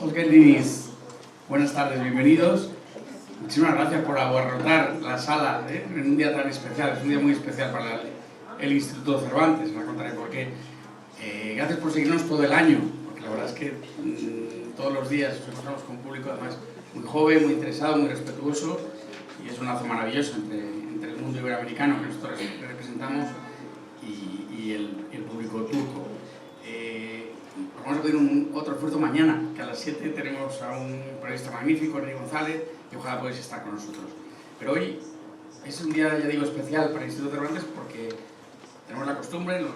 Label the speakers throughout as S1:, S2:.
S1: Osgeldinis, buenas tardes, bienvenidos. Muchísimas gracias por abarrotar la sala en un día tan especial. Es un día muy especial para el Instituto Cervantes, me contaré por qué. Gracias por seguirnos todo el año, porque la verdad es que todos los días nos encontramos con un público además muy joven, muy interesado, muy respetuoso, y es un lazo maravilloso entre el mundo iberoamericano que nosotros representamos y el público turco. Vamos a pedir otro esfuerzo mañana, que a las 7 tenemos a un periodista magnífico, Rey González, y ojalá podáis estar con nosotros. Pero hoy es un día, ya digo, especial para el Instituto Cervantes porque tenemos la costumbre, en los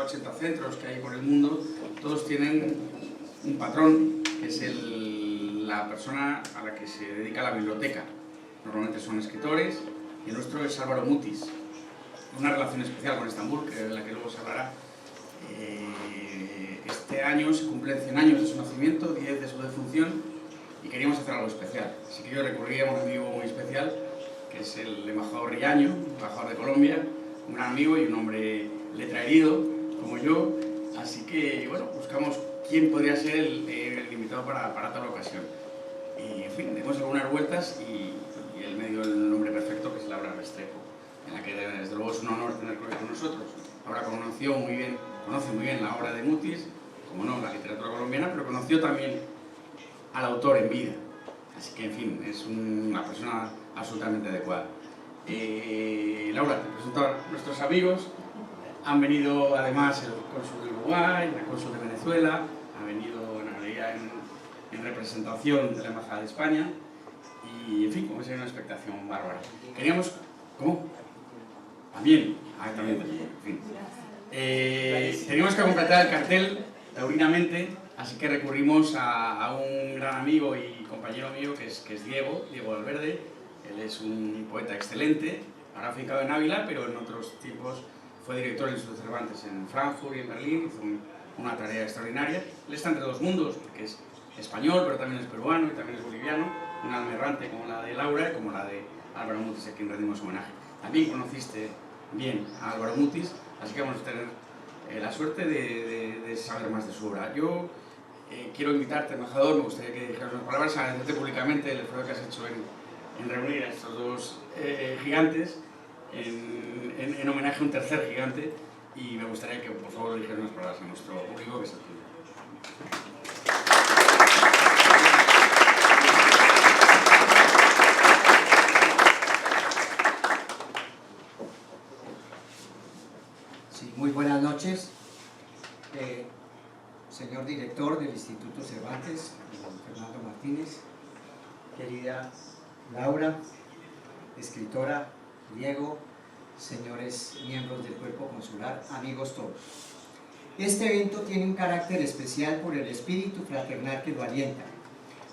S1: 80 centros que hay por el mundo, todos tienen un patrón, que es la persona a la que se dedica la biblioteca. Normalmente son escritores, y el nuestro es Álvaro Mutis. Una relación especial con Estambul, de la que luego se hablará. Este año se cumplen 100 años de su nacimiento, 10 de su defunción, y queríamos hacer algo especial. Así que yo recurría a un amigo muy especial, que es el embajador Riaño, embajador de Colombia, un gran amigo y un hombre letraherido, como yo. Así que, bueno, buscamos quién podría ser el invitado para tal ocasión. Y, en fin, dimos algunas vueltas y él me dio el nombre perfecto, que es Laura Restrepo, en la que desde luego es un honor tener con nosotros. Laura conoce muy bien la obra de Mutis, como no, la literatura colombiana, pero conoció también al autor en vida. Así que, en fin, es una persona absolutamente adecuada. Laura, te presento a nuestros amigos. Han venido además el cónsul de Uruguay, la cónsul de Venezuela, ha venido Ana María en representación de la Embajada de España y, en fin, como es una expectación bárbara. Queríamos... ¿Cómo? También. También. En fin. Teníamos que completar el cartel taurinamente, así que recurrimos a un gran amigo y compañero mío que es Diego Valverde. Él es un poeta excelente, ahora afincado en Ávila, pero en otros tiempos fue director del Instituto Cervantes en Frankfurt y en Berlín, hizo una tarea extraordinaria. Él está entre dos mundos, porque es español, pero también es peruano y también es boliviano, un alma errante como la de Laura y como la de Álvaro Mutis, a quien rendimos homenaje. También conociste bien a Álvaro Mutis, así que vamos a tener la suerte de saber más de su obra. Yo quiero invitarte, embajador, me gustaría que dijeras unas palabras, agradecerte públicamente el esfuerzo que has hecho en reunir a estos dos gigantes, en homenaje a un tercer gigante, y me gustaría que por favor dijeras unas palabras a nuestro público, que es el tuyo.
S2: Muy buenas noches, señor director del Instituto Cervantes, Fernando Martínez, querida Laura, escritora, Diego, señores miembros del cuerpo consular, amigos todos. Este evento tiene un carácter especial por el espíritu fraternal que lo alienta,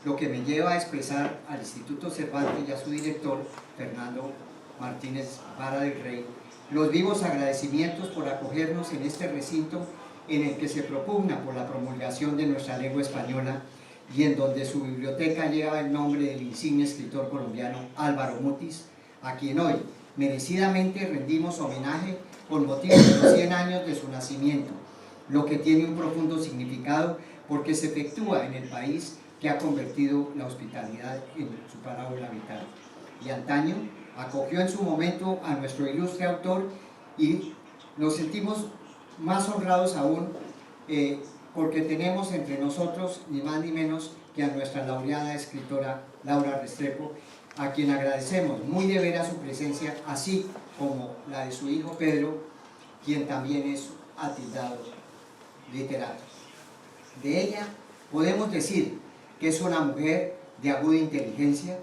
S2: lo que me lleva a expresar al Instituto Cervantes y a su director, Fernando Martínez Vara del Rey, los vivos agradecimientos por acogernos en este recinto en el que se propugna por la promulgación de nuestra lengua española y en donde su biblioteca lleva el nombre del insigne escritor colombiano Álvaro Mutis, a quien hoy merecidamente rendimos homenaje con motivo de los 100 años de su nacimiento, lo que tiene un profundo significado porque se efectúa en el país que ha convertido la hospitalidad en su parábola vital. Y antaño acogió en su momento a nuestro ilustre autor y nos sentimos más honrados aún porque tenemos entre nosotros ni más ni menos que a nuestra laureada escritora Laura Restrepo, a quien agradecemos muy de veras su presencia, así como la de su hijo Pedro, quien también es atildado literato. De ella podemos decir que es una mujer de aguda inteligencia,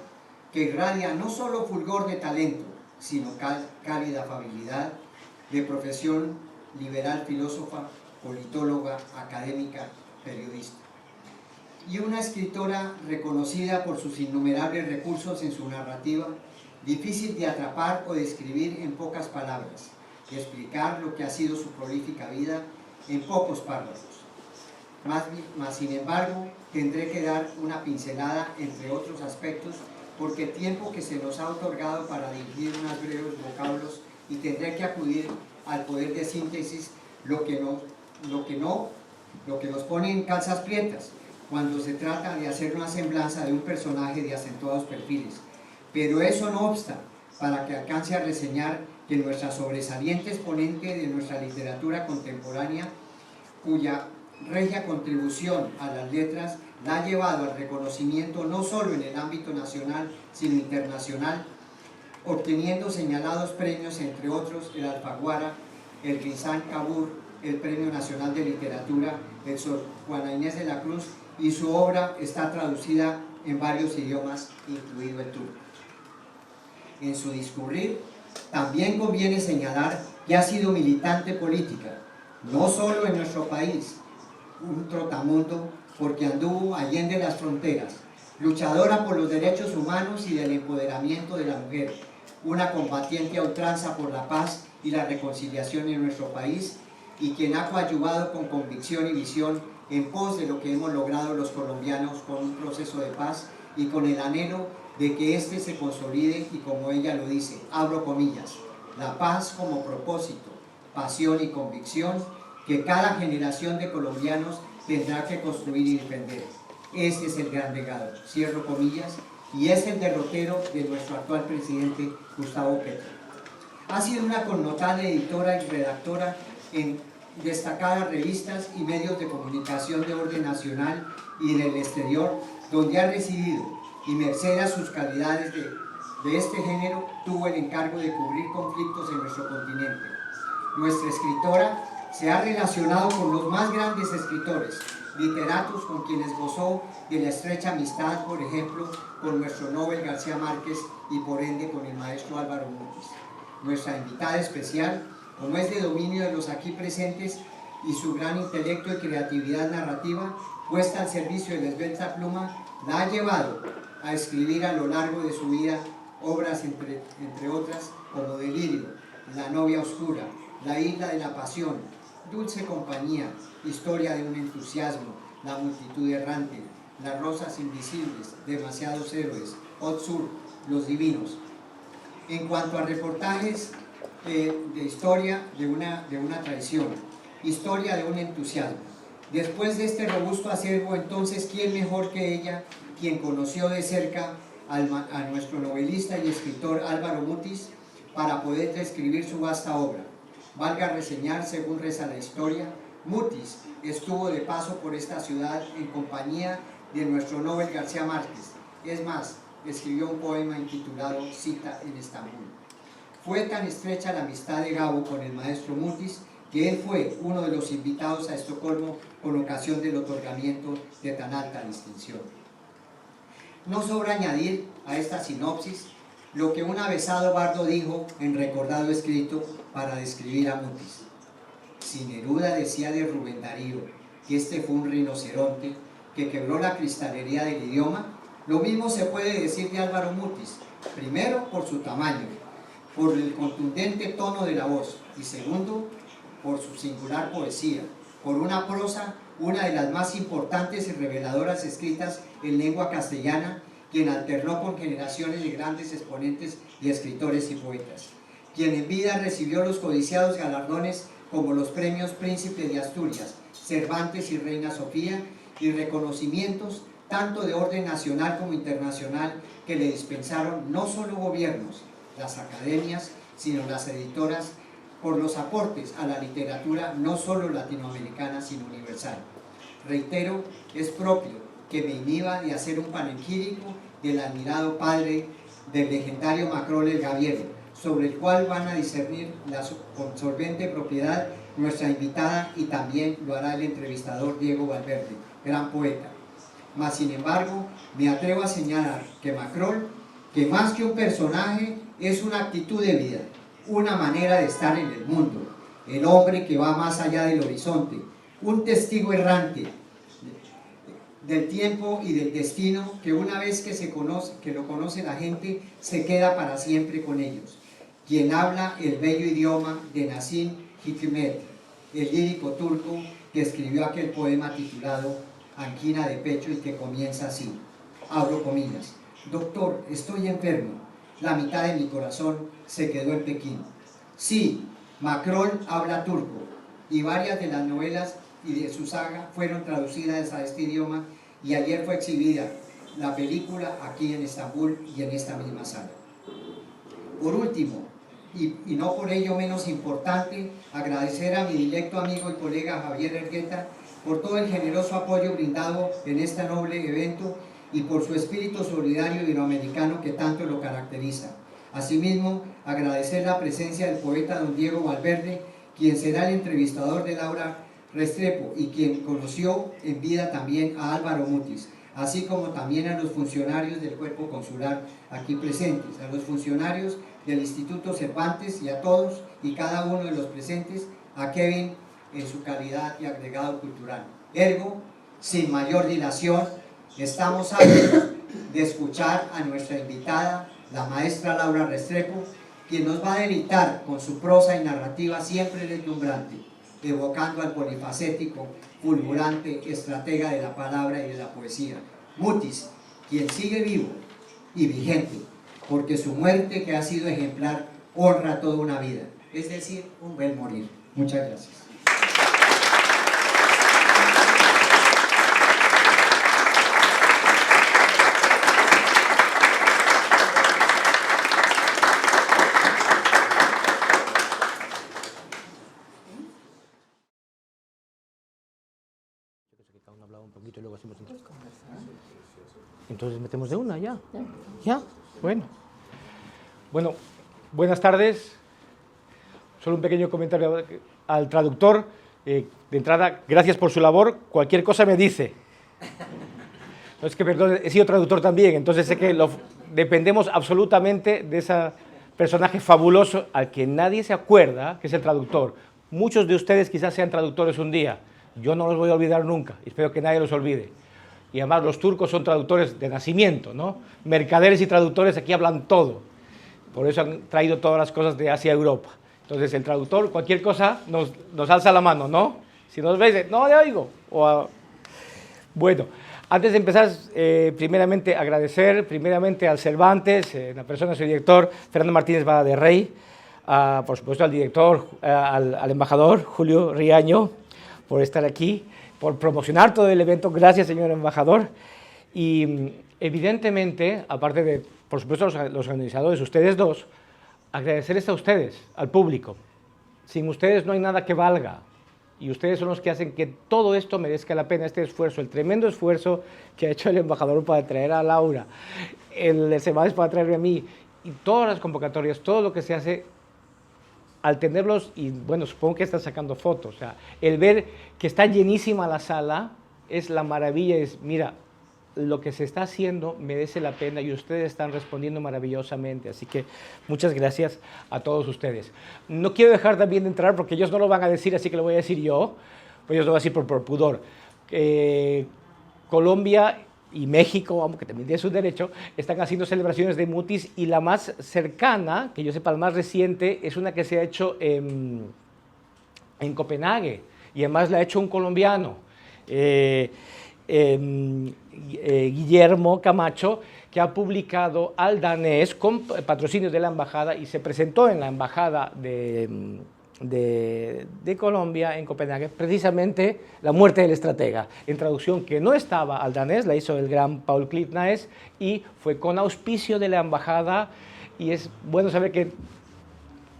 S2: que irradia no solo fulgor de talento, sino cálida afabilidad, de profesión liberal, filósofa, politóloga, académica, periodista. Y una escritora reconocida por sus innumerables recursos en su narrativa, difícil de atrapar o describir en pocas palabras, y explicar lo que ha sido su prolífica vida en pocos párrafos. Más sin embargo, tendré que dar una pincelada entre otros aspectos porque el tiempo que se nos ha otorgado para dirigir unos breves vocablos y tendré que acudir al poder de síntesis, lo que nos pone en calzas prietas, cuando se trata de hacer una semblanza de un personaje de acentuados perfiles, pero eso no obsta para que alcance a reseñar que nuestra sobresaliente exponente de nuestra literatura contemporánea, cuya regia contribución a las letras la ha llevado al reconocimiento no solo en el ámbito nacional, sino internacional, obteniendo señalados premios, entre otros el Alfaguara, el Rizal Cabur, el Premio Nacional de Literatura, el Sor Juana Inés de la Cruz, y su obra está traducida en varios idiomas, incluido el turco. En su discurrir, también conviene señalar que ha sido militante política, no solo en nuestro país, un trotamundo porque anduvo allende las fronteras, luchadora por los derechos humanos y del empoderamiento de la mujer, una combatiente a ultranza por la paz y la reconciliación en nuestro país, y quien ha coadyuvado con convicción y visión en pos de lo que hemos logrado los colombianos con un proceso de paz y con el anhelo de que éste se consolide y, como ella lo dice, abro comillas, la paz como propósito, pasión y convicción que cada generación de colombianos tendrá que construir y defender. Este es el gran legado, cierro comillas, y es el derrotero de nuestro actual presidente Gustavo Petro. Ha sido una connotada editora y redactora en destacadas revistas y medios de comunicación de orden nacional y del exterior, donde ha residido, y merced a sus calidades de este género, tuvo el encargo de cubrir conflictos en nuestro continente. Nuestra escritora se ha relacionado con los más grandes escritores, literatos con quienes gozó de la estrecha amistad, por ejemplo, con nuestro Nobel García Márquez y por ende con el maestro Álvaro Mutis. Nuestra invitada especial, como es de dominio de los aquí presentes, y su gran intelecto y creatividad narrativa puesta al servicio de la esbelta pluma, la ha llevado a escribir a lo largo de su vida obras entre otras como Delirio, La novia oscura, La isla de la pasión, Dulce compañía, Historia de un entusiasmo, La multitud errante, Las rosas invisibles, Demasiados héroes, Haute Sur, Los divinos. En cuanto a reportajes de historia de una traición, Historia de un entusiasmo. Después de este robusto acervo, entonces, ¿quién mejor que ella, quien conoció de cerca a nuestro novelista y escritor Álvaro Mutis, para poder describir su vasta obra? Valga reseñar, según reza la historia, Mutis estuvo de paso por esta ciudad en compañía de nuestro Nobel García Márquez. Es más, escribió un poema intitulado Cita en Estambul. Fue tan estrecha la amistad de Gabo con el maestro Mutis que él fue uno de los invitados a Estocolmo con ocasión del otorgamiento de tan alta distinción. No sobra añadir a esta sinopsis lo que un avesado bardo dijo en recordado escrito para describir a Mutis. Si Neruda decía de Rubén Darío que este fue un rinoceronte que quebró la cristalería del idioma, lo mismo se puede decir de Álvaro Mutis, primero por su tamaño, por el contundente tono de la voz, y segundo, por su singular poesía, por una prosa, una de las más importantes y reveladoras escritas en lengua castellana, quien alternó con generaciones de grandes exponentes y escritores y poetas, quien en vida recibió los codiciados galardones como los premios Príncipe de Asturias, Cervantes y Reina Sofía, y reconocimientos tanto de orden nacional como internacional que le dispensaron no solo gobiernos, las academias, sino las editoras, por los aportes a la literatura no solo latinoamericana, sino universal. Reitero, es propio que me inhiba de hacer un panegírico del admirado padre del legendario Macrol el Gaviero, sobre el cual van a discernir con solvente propiedad nuestra invitada, y también lo hará el entrevistador Diego Valverde, gran poeta. Mas, sin embargo, me atrevo a señalar que Macrol, que más que un personaje, es una actitud de vida, una manera de estar en el mundo, el hombre que va más allá del horizonte, un testigo errante del tiempo y del destino, que una vez que lo conoce la gente, se queda para siempre con ellos, quien habla el bello idioma de Nazım Hikmet, el lírico turco que escribió aquel poema titulado Angina de pecho, y que comienza así, abro comillas: doctor, estoy enfermo, la mitad de mi corazón se quedó en Pekín. Sí, Macrol habla turco, y varias de las novelas y de su saga fueron traducidas a este idioma, y ayer fue exhibida la película aquí en Estambul y en esta misma sala. Por último, y no por ello menos importante, agradecer a mi directo amigo y colega Javier Ergueta por todo el generoso apoyo brindado en este noble evento y por su espíritu solidario iberoamericano que tanto lo caracteriza. Asimismo, agradecer la presencia del poeta don Diego Valverde, quien será el entrevistador de Laura Restrepo y quien conoció en vida también a Álvaro Mutis, así como también a los funcionarios del cuerpo consular aquí presentes, a los funcionarios del Instituto Cervantes y a todos y cada uno de los presentes, a Kevin en su calidad de agregado cultural. Ergo, sin mayor dilación, estamos ávidos de escuchar a nuestra invitada, la maestra Laura Restrepo, quien nos va a deleitar con su prosa y narrativa siempre deslumbrante, evocando al polifacético, fulgurante estratega de la palabra y de la poesía, Mutis, quien sigue vivo y vigente, porque su muerte, que ha sido ejemplar, honra toda una vida, es decir, un buen morir. Muchas gracias.
S3: Entonces metemos de una ya. ¿Ya? Bueno. Bueno, buenas tardes. Solo un pequeño comentario al traductor. De entrada, gracias por su labor. Cualquier cosa me dice. No es que, perdón, he sido traductor también, entonces sé que dependemos absolutamente de ese personaje fabuloso al que nadie se acuerda, que es el traductor. Muchos de ustedes quizás sean traductores un día. Yo no los voy a olvidar nunca, espero que nadie los olvide. Y además los turcos son traductores de nacimiento, ¿no? Mercaderes y traductores aquí hablan todo. Por eso han traído todas las cosas de Asia a Europa. Entonces el traductor, cualquier cosa, nos alza la mano, ¿no? Si nos veis, no le oigo. Bueno, antes de empezar, primeramente agradecer al Cervantes, la persona de su director, Fernando Martínez Vara de Rey, por supuesto al director, al embajador Julio Riaño, por estar aquí, por promocionar todo el evento. Gracias, señor embajador. Y evidentemente, aparte de, por supuesto, los organizadores, ustedes dos, agradecerles a ustedes, al público. Sin ustedes no hay nada que valga. Y ustedes son los que hacen que todo esto merezca la pena, este esfuerzo, el tremendo esfuerzo que ha hecho el embajador para traer a Laura, el Cervantes para traerme a mí, y todas las convocatorias, todo lo que se hace, al tenerlos, y bueno, supongo que están sacando fotos, o sea, el ver que está llenísima la sala es la maravilla, es, mira, lo que se está haciendo merece la pena y ustedes están respondiendo maravillosamente, así que muchas gracias a todos ustedes. No quiero dejar también de entrar porque ellos no lo van a decir, así que lo voy a decir yo, pues ellos lo voy a decir por pudor. Colombia y México, aunque también tiene su derecho, están haciendo celebraciones de Mutis y la más cercana, que yo sepa, la más reciente, es una que se ha hecho en Copenhague y además la ha hecho un colombiano, Guillermo Camacho, que ha publicado al danés con patrocinio de la embajada y se presentó en la embajada de Colombia en Copenhague, precisamente La muerte del estratega, en traducción que no estaba al danés, la hizo el gran Paul Klitnaes y fue con auspicio de la embajada, y es bueno saber que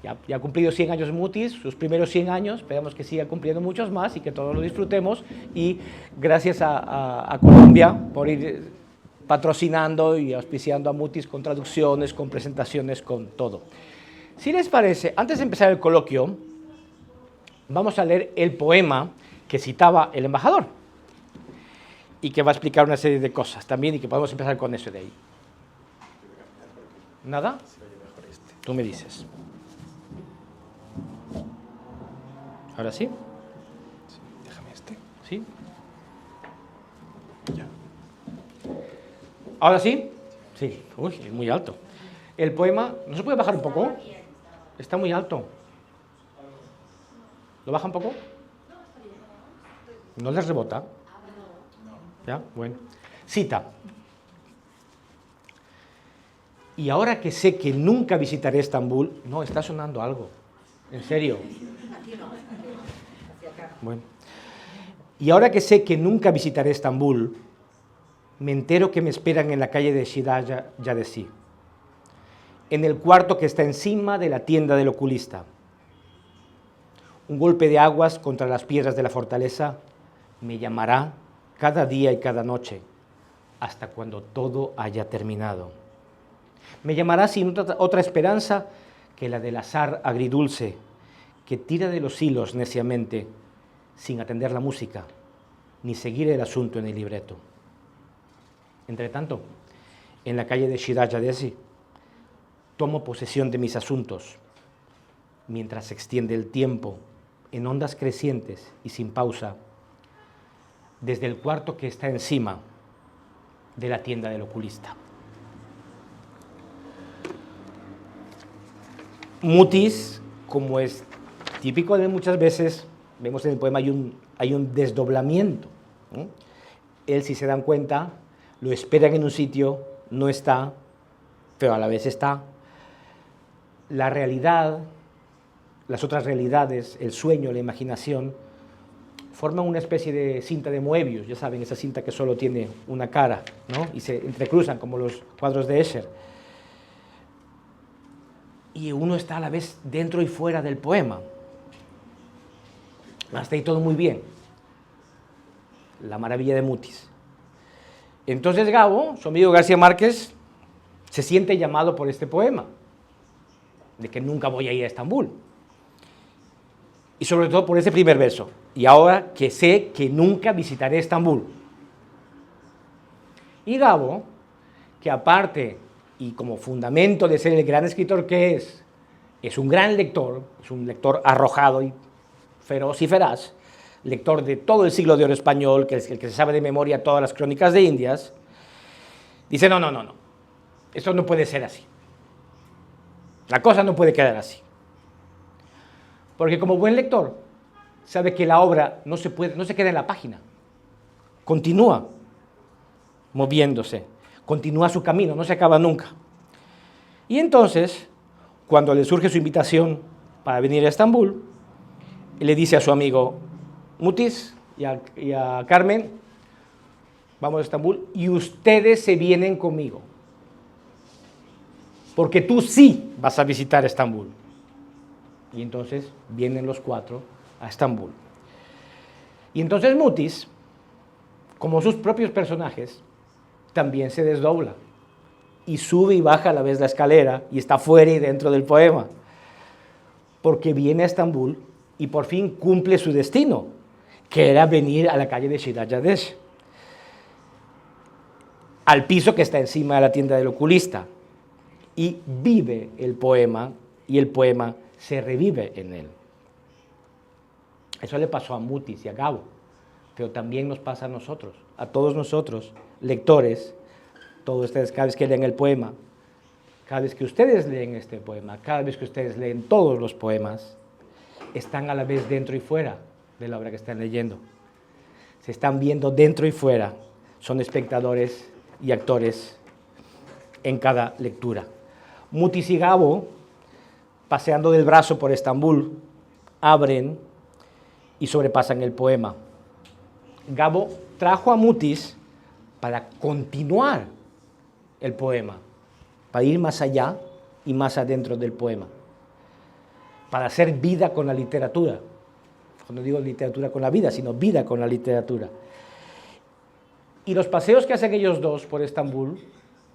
S3: ya ha cumplido 100 años Mutis, sus primeros 100 años, esperamos que siga cumpliendo muchos más y que todos lo disfrutemos, y gracias a Colombia por ir patrocinando y auspiciando a Mutis con traducciones, con presentaciones, con todo. Si les parece, antes de empezar el coloquio, vamos a leer el poema que citaba el embajador y que va a explicar una serie de cosas también y que podemos empezar con eso de ahí. ¿Nada? Tú me dices. ¿Ahora sí?
S4: Sí, déjame este.
S3: ¿Sí? Ya. ¿Ahora sí? Sí. Uy, es muy alto. El poema, ¿no se puede bajar un poco? Está muy alto. ¿Lo baja un poco? ¿No les rebota? ¿Ya? Bueno. Cita. Y ahora que sé que nunca visitaré Estambul... No, está sonando algo. En serio. Bueno. Y ahora que sé que nunca visitaré Estambul, me entero que me esperan en la calle de Shidaya Yadesi, en el cuarto que está encima de la tienda del oculista. Un golpe de aguas contra las piedras de la fortaleza me llamará cada día y cada noche, hasta cuando todo haya terminado. Me llamará sin otra esperanza que la del azar agridulce, que tira de los hilos neciamente, sin atender la música, ni seguir el asunto en el libreto. Entretanto, en la calle de Shidaya Yadesi, tomo posesión de mis asuntos, mientras se extiende el tiempo en ondas crecientes y sin pausa, desde el cuarto que está encima de la tienda del oculista. Mutis, como es típico de muchas veces, vemos en el poema hay un desdoblamiento, ¿no? Él, si se dan cuenta, lo esperan en un sitio, no está, pero a la vez está. La realidad, las otras realidades, el sueño, la imaginación, forman una especie de cinta de Moebius, ya saben, esa cinta que solo tiene una cara, ¿no? Y se entrecruzan como los cuadros de Escher. Y uno está a la vez dentro y fuera del poema. Hasta ahí todo muy bien. La maravilla de Mutis. Entonces Gabo, su amigo García Márquez, se siente llamado por este poema, de que nunca voy a ir a Estambul. Y sobre todo por ese primer verso. Y ahora que sé que nunca visitaré Estambul. Y Gabo, que aparte y como fundamento de ser el gran escritor que es un gran lector, es un lector arrojado y feroz y feraz, lector de todo el siglo de oro español, que es el que se sabe de memoria todas las crónicas de Indias, dice, no, esto no puede ser así. La cosa no puede quedar así. Porque como buen lector, sabe que la obra no se queda en la página. Continúa moviéndose, continúa su camino, no se acaba nunca. Y entonces, cuando le surge su invitación para venir a Estambul, le dice a su amigo Mutis y a Carmen, vamos a Estambul y ustedes se vienen conmigo, porque tú sí vas a visitar Estambul. Y entonces vienen los cuatro a Estambul. Y entonces Mutis, como sus propios personajes, también se desdobla y sube y baja a la vez la escalera y está fuera y dentro del poema, porque viene a Estambul y por fin cumple su destino, que era venir a la calle de Shidaya Yadesi, al piso que está encima de la tienda del oculista, y vive el poema, y el poema se revive en él. Eso le pasó a Mutis y a Gabo, pero también nos pasa a nosotros, a todos nosotros, lectores, todos ustedes, cada vez que leen el poema, cada vez que ustedes leen este poema, cada vez que ustedes leen todos los poemas, están a la vez dentro y fuera de la obra que están leyendo. Se están viendo dentro y fuera, son espectadores y actores en cada lectura. Mutis y Gabo, paseando del brazo por Estambul, abren y sobrepasan el poema. Gabo trajo a Mutis para continuar el poema, para ir más allá y más adentro del poema, para hacer vida con la literatura. No digo literatura con la vida, sino vida con la literatura. Y los paseos que hacen ellos dos por Estambul,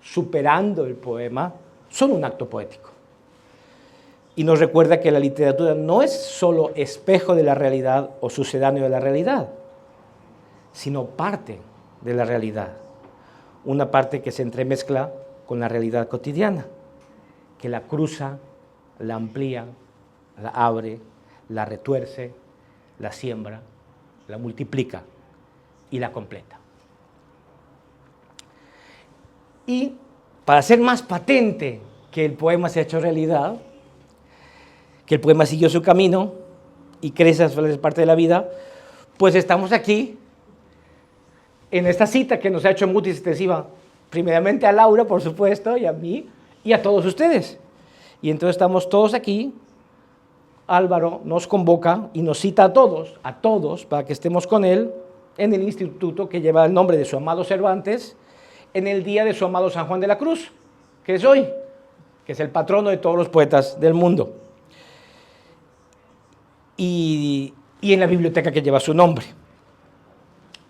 S3: superando el poema, son un acto poético. Y nos recuerda que la literatura no es solo espejo de la realidad o sucedáneo de la realidad, sino parte de la realidad. Una parte que se entremezcla con la realidad cotidiana, que la cruza, la amplía, la abre, la retuerce, la siembra, la multiplica y la completa. Y para hacer más patente que el poema se ha hecho realidad, que el poema siguió su camino y crece a parte de la vida, pues estamos aquí en esta cita que nos ha hecho Mutis extensiva, primeramente a Laura, por supuesto, y a mí, y a todos ustedes. Y entonces estamos todos aquí. Álvaro nos convoca y nos cita a todos, para que estemos con él en el instituto que lleva el nombre de su amado Cervantes en el día de su amado San Juan de la Cruz, que es hoy, que es el patrono de todos los poetas del mundo. Y en la biblioteca que lleva su nombre.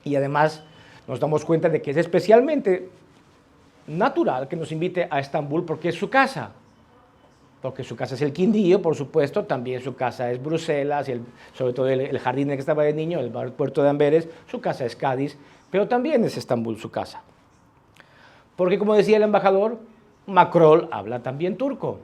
S3: Y además nos damos cuenta de que es especialmente natural que nos invite a Estambul porque es su casa. Porque su casa es el Quindío, por supuesto, también su casa es Bruselas, y sobre todo el jardín en el que estaba de niño, el puerto de Amberes, su casa es Cádiz, pero también es Estambul su casa. Porque, como decía el embajador, Macrol habla también turco.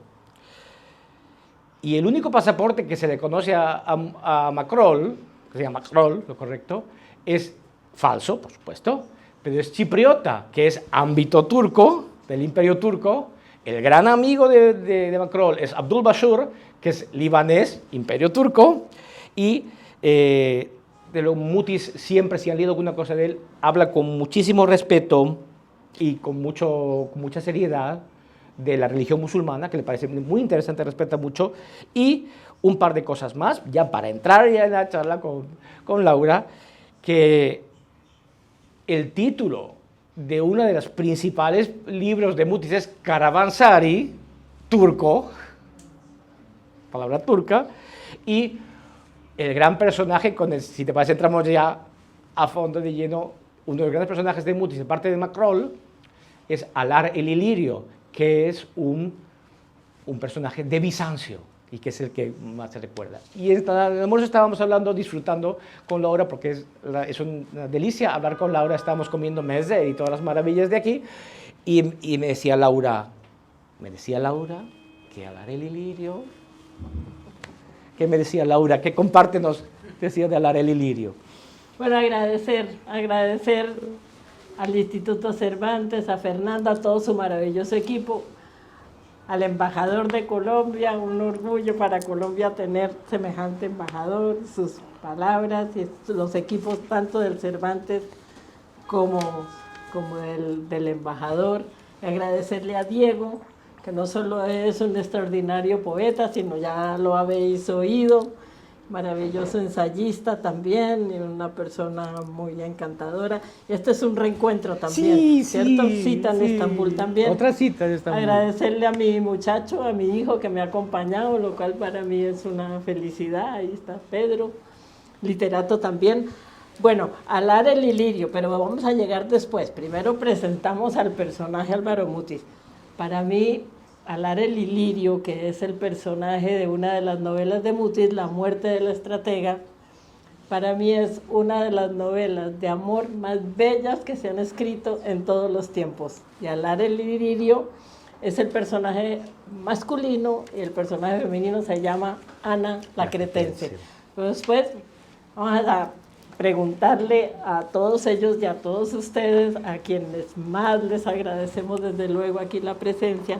S3: Y el único pasaporte que se le conoce a Macrol, que se llama Macrol, lo correcto, es falso, por supuesto, pero es chipriota, que es ámbito turco, del imperio turco. El gran amigo de Macrol es Abdul Bashur, que es libanés, imperio turco, y de los Mutis siempre, si han leído alguna cosa de él, habla con muchísimo respeto y con mucha seriedad de la religión musulmana, que le parece muy interesante, respeta mucho, y un par de cosas más, ya para entrar ya en la charla con Laura, que el título de uno de los principales libros de Mutis es Karavansari, turco, palabra turca, y el gran personaje, si te parece entramos ya a fondo de lleno, uno de los grandes personajes de Mutis, de parte de Macrol, es Alar el Ilirio, que es un personaje de Bizancio y que es el que más se recuerda. Y en el almuerzo estábamos hablando, disfrutando con Laura, porque es una delicia hablar con Laura, estábamos comiendo meze y todas las maravillas de aquí, y me decía Laura que Alar el Ilirio, ¿qué me decía Laura? ¿Qué compártenos decía de Alar el Ilirio?
S5: Bueno, agradecer al Instituto Cervantes, a Fernanda, a todo su maravilloso equipo, al embajador de Colombia, un orgullo para Colombia tener semejante embajador, sus palabras y los equipos tanto del Cervantes como del embajador. Agradecerle a Diego, que no solo es un extraordinario poeta, sino ya lo habéis oído, maravilloso ensayista también, y una persona muy encantadora. Este es un reencuentro también,
S3: sí,
S5: ¿cierto?
S3: Sí,
S5: cita en Estambul también.
S3: Otra cita en Estambul.
S5: Agradecerle a mi muchacho, a mi hijo que me ha acompañado, lo cual para mí es una felicidad. Ahí está Pedro, literato también. Bueno, Alar el Ilirio, pero vamos a llegar después. Primero presentamos al personaje Álvaro Mutis. Para mí, Alar el Ilirio, que es el personaje de una de las novelas de Mutis, La muerte de la estratega, para mí es una de las novelas de amor más bellas que se han escrito en todos los tiempos. Y Alar el Ilirio es el personaje masculino y el personaje femenino se llama Ana la Cretense. Pero después vamos a preguntarle a todos ellos y a todos ustedes, a quienes más les agradecemos desde luego aquí la presencia,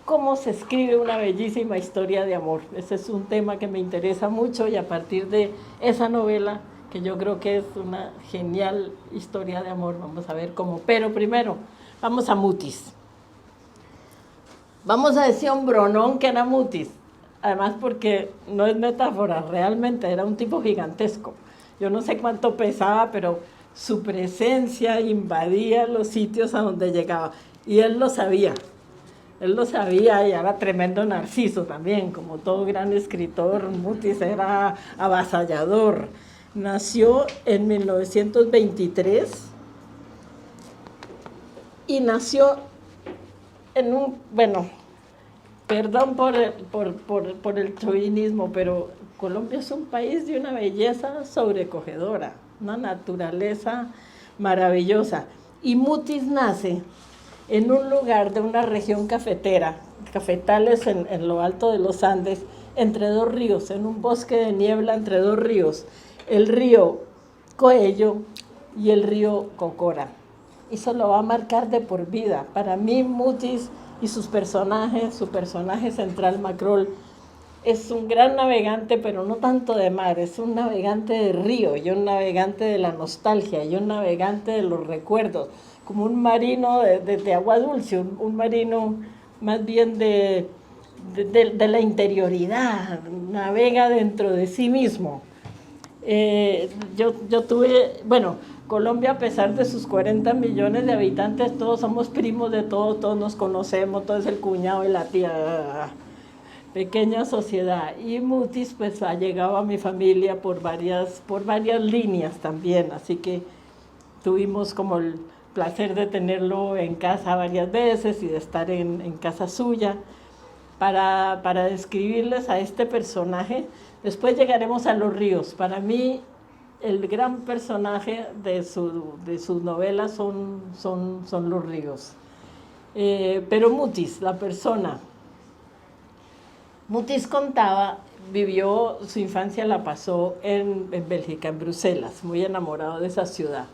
S5: cómo se escribe una bellísima historia de amor. Ese es un tema que me interesa mucho y a partir de esa novela, que yo creo que es una genial historia de amor, vamos a ver cómo. Pero primero, vamos a Mutis. Vamos a ese hombronón que era Mutis, además porque no es metáfora, realmente era un tipo gigantesco. Yo no sé cuánto pesaba, pero su presencia invadía los sitios a donde llegaba y él lo sabía. Él lo sabía y era tremendo narciso también, como todo gran escritor. Mutis era avasallador. Nació en 1923 y nació en un, bueno, perdón por el chauvinismo, pero Colombia es un país de una belleza sobrecogedora, una naturaleza maravillosa. Y Mutis nace en un lugar de una región cafetera, cafetales en lo alto de los Andes, entre dos ríos, en un bosque de niebla entre dos ríos, el río Coello y el río Cocora. Eso lo va a marcar de por vida. Para mí, Mutis y sus personajes, su personaje central, Macrol, es un gran navegante, pero no tanto de mar, es un navegante de río, y un navegante de la nostalgia, y un navegante de los recuerdos, como un marino de agua dulce, un marino más bien de la interioridad, navega dentro de sí mismo. Yo tuve, bueno, Colombia, a pesar de sus 40 millones de habitantes, todos somos primos de todos, todos nos conocemos, todo es el cuñado y la tía, pequeña sociedad. Y Mutis pues ha llegado a mi familia por varias líneas también, así que tuvimos como el placer de tenerlo en casa varias veces y de estar en casa suya. Para describirles a este personaje, después llegaremos a los ríos. Para mí, el gran personaje de sus novelas son los ríos. Pero Mutis, la persona. Mutis contaba, vivió, su infancia la pasó en Bélgica, en Bruselas, muy enamorado de esa ciudad.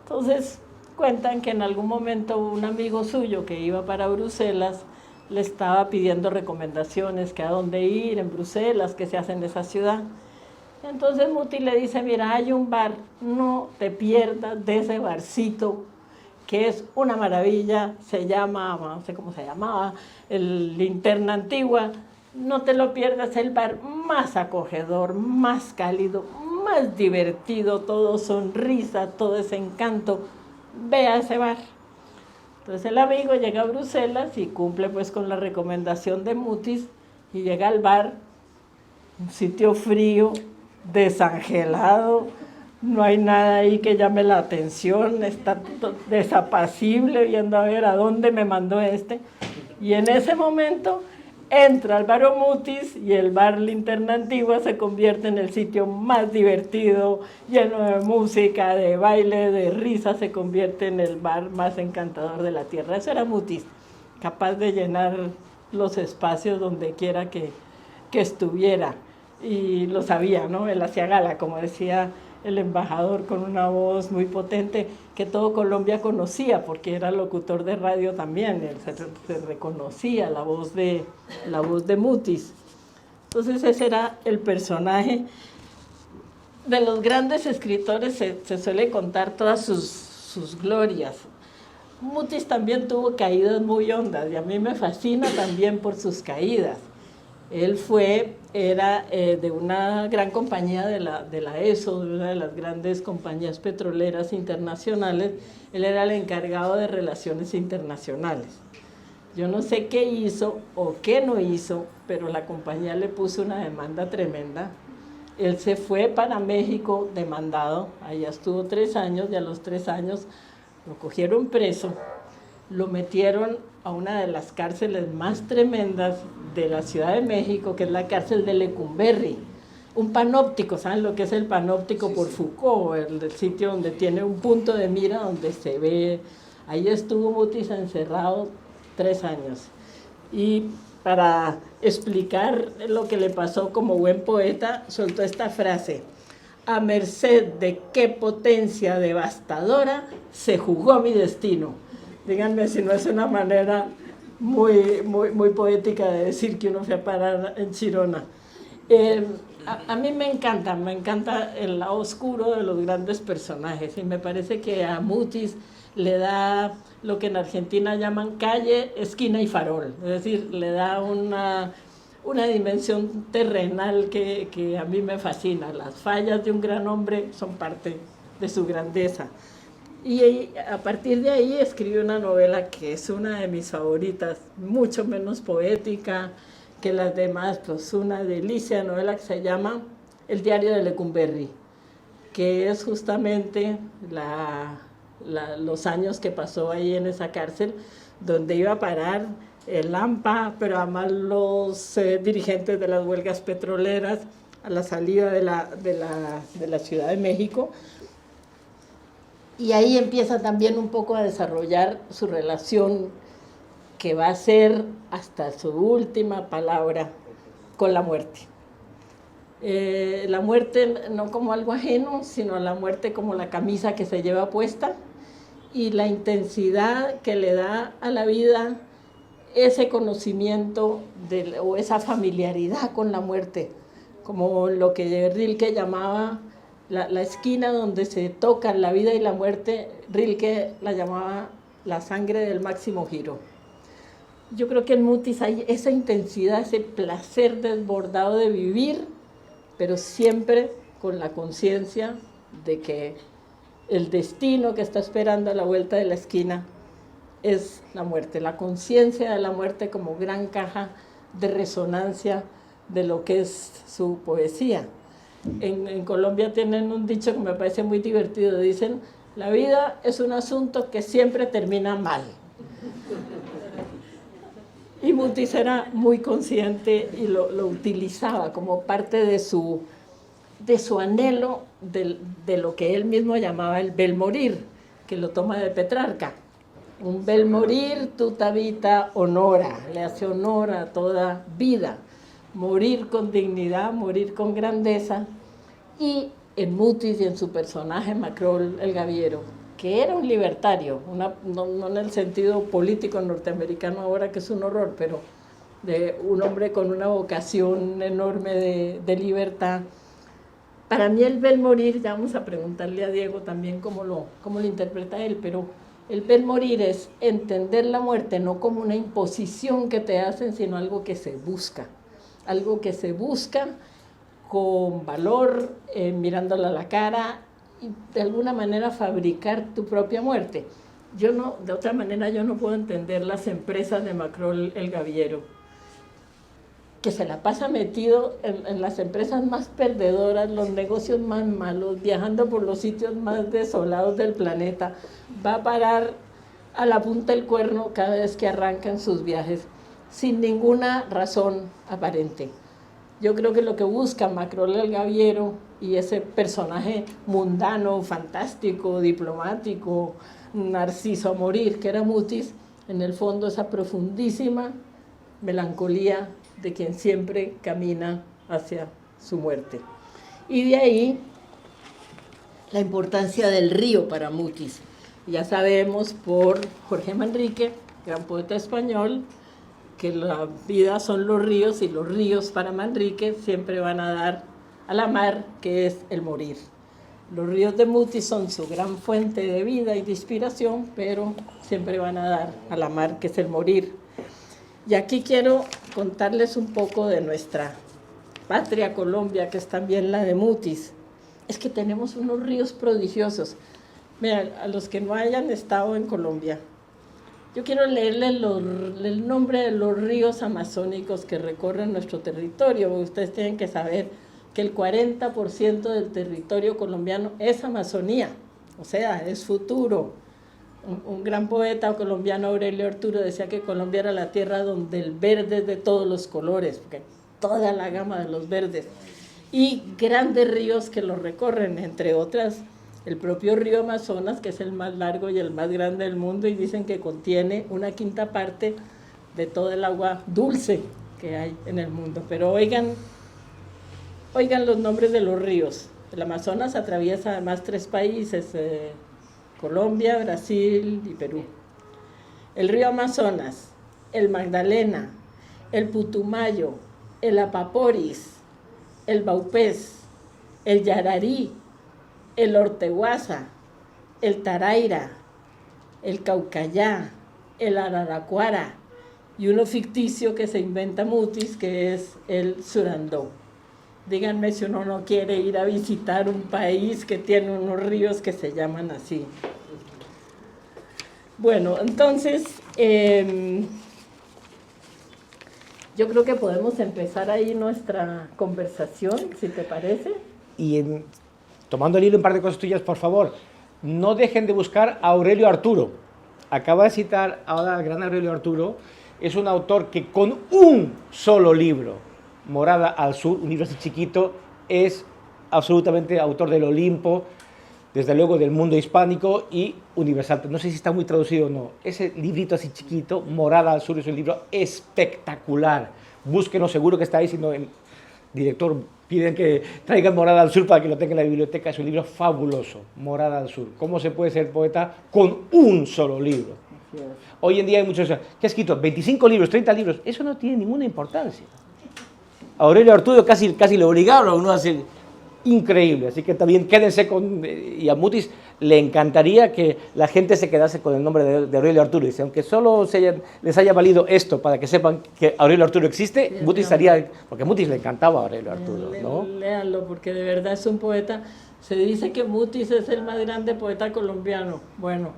S5: Entonces, cuentan que en algún momento un amigo suyo que iba para Bruselas le estaba pidiendo recomendaciones, que a dónde ir en Bruselas, qué se hace en esa ciudad. Entonces Muti le dice, mira, hay un bar, no te pierdas de ese barcito, que es una maravilla, se llama, no sé cómo se llamaba, el Linterna Antigua, no te lo pierdas, el bar más acogedor, más cálido, más divertido, todo sonrisa, todo ese encanto, ve a ese bar. Entonces el amigo llega a Bruselas y cumple pues con la recomendación de Mutis y llega al bar, un sitio frío, desangelado, no hay nada ahí que llame la atención, está desapacible viendo a ver a dónde me mandó este. Y en ese momento entra Álvaro Mutis y el bar Linterna Antigua se convierte en el sitio más divertido, lleno de música, de baile, de risa, se convierte en el bar más encantador de la tierra. Eso era Mutis, capaz de llenar los espacios donde quiera que estuviera. Y lo sabía, ¿no? Él hacía gala, como decía el embajador, con una voz muy potente que todo Colombia conocía, porque era locutor de radio también, él se reconocía la voz de Mutis. Entonces ese era el personaje. De los grandes escritores se suele contar todas sus glorias. Mutis también tuvo caídas muy hondas y a mí me fascina también por sus caídas. Él era de una gran compañía de la ESO, de una de las grandes compañías petroleras internacionales. Él era el encargado de relaciones internacionales. Yo no sé qué hizo o qué no hizo, pero la compañía le puso una demanda tremenda. Él se fue para México demandado, allá estuvo 3 años y a los 3 años lo cogieron preso, lo metieron a una de las cárceles más tremendas de la Ciudad de México, que es la cárcel de Lecumberri, un panóptico. ¿Saben lo que es el panóptico? Sí, por Foucault, el sitio donde tiene un punto de mira donde se ve. Ahí estuvo Mutis encerrado 3 años. Y para explicar lo que le pasó como buen poeta, soltó esta frase: a merced de qué potencia devastadora se jugó mi destino. Díganme si no es una manera muy poética de decir que uno fue a parar en Chirona. A mí me encanta el lado oscuro de los grandes personajes, y me parece que a Mutis le da lo que en Argentina llaman calle, esquina y farol, es decir, le da una dimensión terrenal que a mí me fascina. Las fallas de un gran hombre son parte de su grandeza. Y a partir de ahí escribí una novela que es una de mis favoritas, mucho menos poética que las demás, pues una delicia, novela que se llama El diario de Lecumberri, que es justamente los años que pasó ahí en esa cárcel, donde iba a parar el AMPA, pero además los dirigentes de las huelgas petroleras a la salida de la Ciudad de México. Y ahí empieza también un poco a desarrollar su relación, que va a ser hasta su última palabra, con la muerte. La muerte no como algo ajeno, sino la muerte como la camisa que se lleva puesta, y la intensidad que le da a la vida ese conocimiento o esa familiaridad con la muerte, como lo que Rilke llamaba la esquina donde se tocan la vida y la muerte. Rilke la llamaba la sangre del máximo giro. Yo creo que en Mutis hay esa intensidad, ese placer desbordado de vivir, pero siempre con la conciencia de que el destino que está esperando a la vuelta de la esquina es la muerte, la conciencia de la muerte como gran caja de resonancia de lo que es su poesía. En Colombia tienen un dicho que me parece muy divertido, dicen: la vida es un asunto que siempre termina mal. Y Mutis era muy consciente y lo utilizaba como parte de su anhelo de lo que él mismo llamaba el bel morir, que lo toma de Petrarca. Un bel morir, tuta vita honora, le hace honor a toda vida. Morir con dignidad, morir con grandeza. Y en Mutis y en su personaje Macrol el Gaviero, que era un libertario, no en el sentido político norteamericano ahora, que es un horror, pero de un hombre con una vocación enorme de libertad. Para mí el bel morir, ya vamos a preguntarle a Diego también cómo lo interpreta él, pero el bel morir es entender la muerte no como una imposición que te hacen, sino algo que se busca con valor, mirándola a la cara, y de alguna manera fabricar tu propia muerte. De otra manera yo no puedo entender las empresas de Macrol el Gaviero, que se la pasa metido en las empresas más perdedoras, los negocios más malos, viajando por los sitios más desolados del planeta, va a parar a la punta del cuerno cada vez que arranca en sus viajes, sin ninguna razón aparente. Yo creo que lo que busca Macrol el Gaviero y ese personaje mundano, fantástico, diplomático, narciso a morir, que era Mutis, en el fondo esa profundísima melancolía de quien siempre camina hacia su muerte. Y de ahí la importancia del río para Mutis. Ya sabemos por Jorge Manrique, gran poeta español, que la vida son los ríos, y los ríos para Manrique siempre van a dar a la mar, que es el morir. Los ríos de Mutis son su gran fuente de vida y de inspiración, pero siempre van a dar a la mar, que es el morir. Y aquí quiero contarles un poco de nuestra patria Colombia, que es también la de Mutis. Es que tenemos unos ríos prodigiosos. Mira, a los que no hayan estado en Colombia, yo quiero leerles el nombre de los ríos amazónicos que recorren nuestro territorio. Ustedes tienen que saber que el 40% del territorio colombiano es Amazonía, o sea, es futuro. Un gran poeta colombiano, Aurelio Arturo, decía que Colombia era la tierra donde el verde es de todos los colores, porque toda la gama de los verdes. Y grandes ríos que lo recorren, entre otras, el propio río Amazonas, que es el más largo y el más grande del mundo, y dicen que contiene 1/5 de todo el agua dulce que hay en el mundo. Pero oigan los nombres de los ríos. El Amazonas atraviesa además 3 países, Colombia, Brasil y Perú. El río Amazonas, el Magdalena, el Putumayo, el Apaporis, el Baupés, el Yararí, el Orteguaza, el Taraira, el Caucayá, el Araraquara, y uno ficticio que se inventa Mutis, que es el Surandó. Díganme si uno no quiere ir a visitar un país que tiene unos ríos que se llaman así. Bueno, entonces, yo creo que podemos empezar ahí nuestra conversación, si te parece.
S3: Y tomando el hilo un par de cosas tuyas, por favor, no dejen de buscar a Aurelio Arturo. Acaba de citar ahora al gran Aurelio Arturo. Es un autor que con un solo libro, Morada al Sur, un libro así chiquito, es absolutamente autor del Olimpo, desde luego del mundo hispánico y universal. No sé si está muy traducido o no. Ese librito así chiquito, Morada al Sur, es un libro espectacular. Búsquenlo, seguro que está ahí, si no, el director piden que traigan Morada al Sur para que lo tenga en la biblioteca. Es un libro fabuloso, Morada al Sur. ¿Cómo se puede ser poeta con un solo libro? Hoy en día hay muchos que ha escrito 25 libros, 30 libros. Eso no tiene ninguna importancia. Aurelio Arturo casi le obligaron a uno a hacer. increíble, así que también quédense con, y a Mutis le encantaría que la gente se quedase con el nombre de Aurelio Arturo, dice, aunque solo les haya valido esto para que sepan que Aurelio Arturo existe,
S5: Sí,
S3: Mutis estaría, porque a Mutis le encantaba Aurelio Arturo, ¿no?
S5: Léanlo, porque de verdad es un poeta. Se dice que Mutis es el más grande poeta colombiano. Bueno,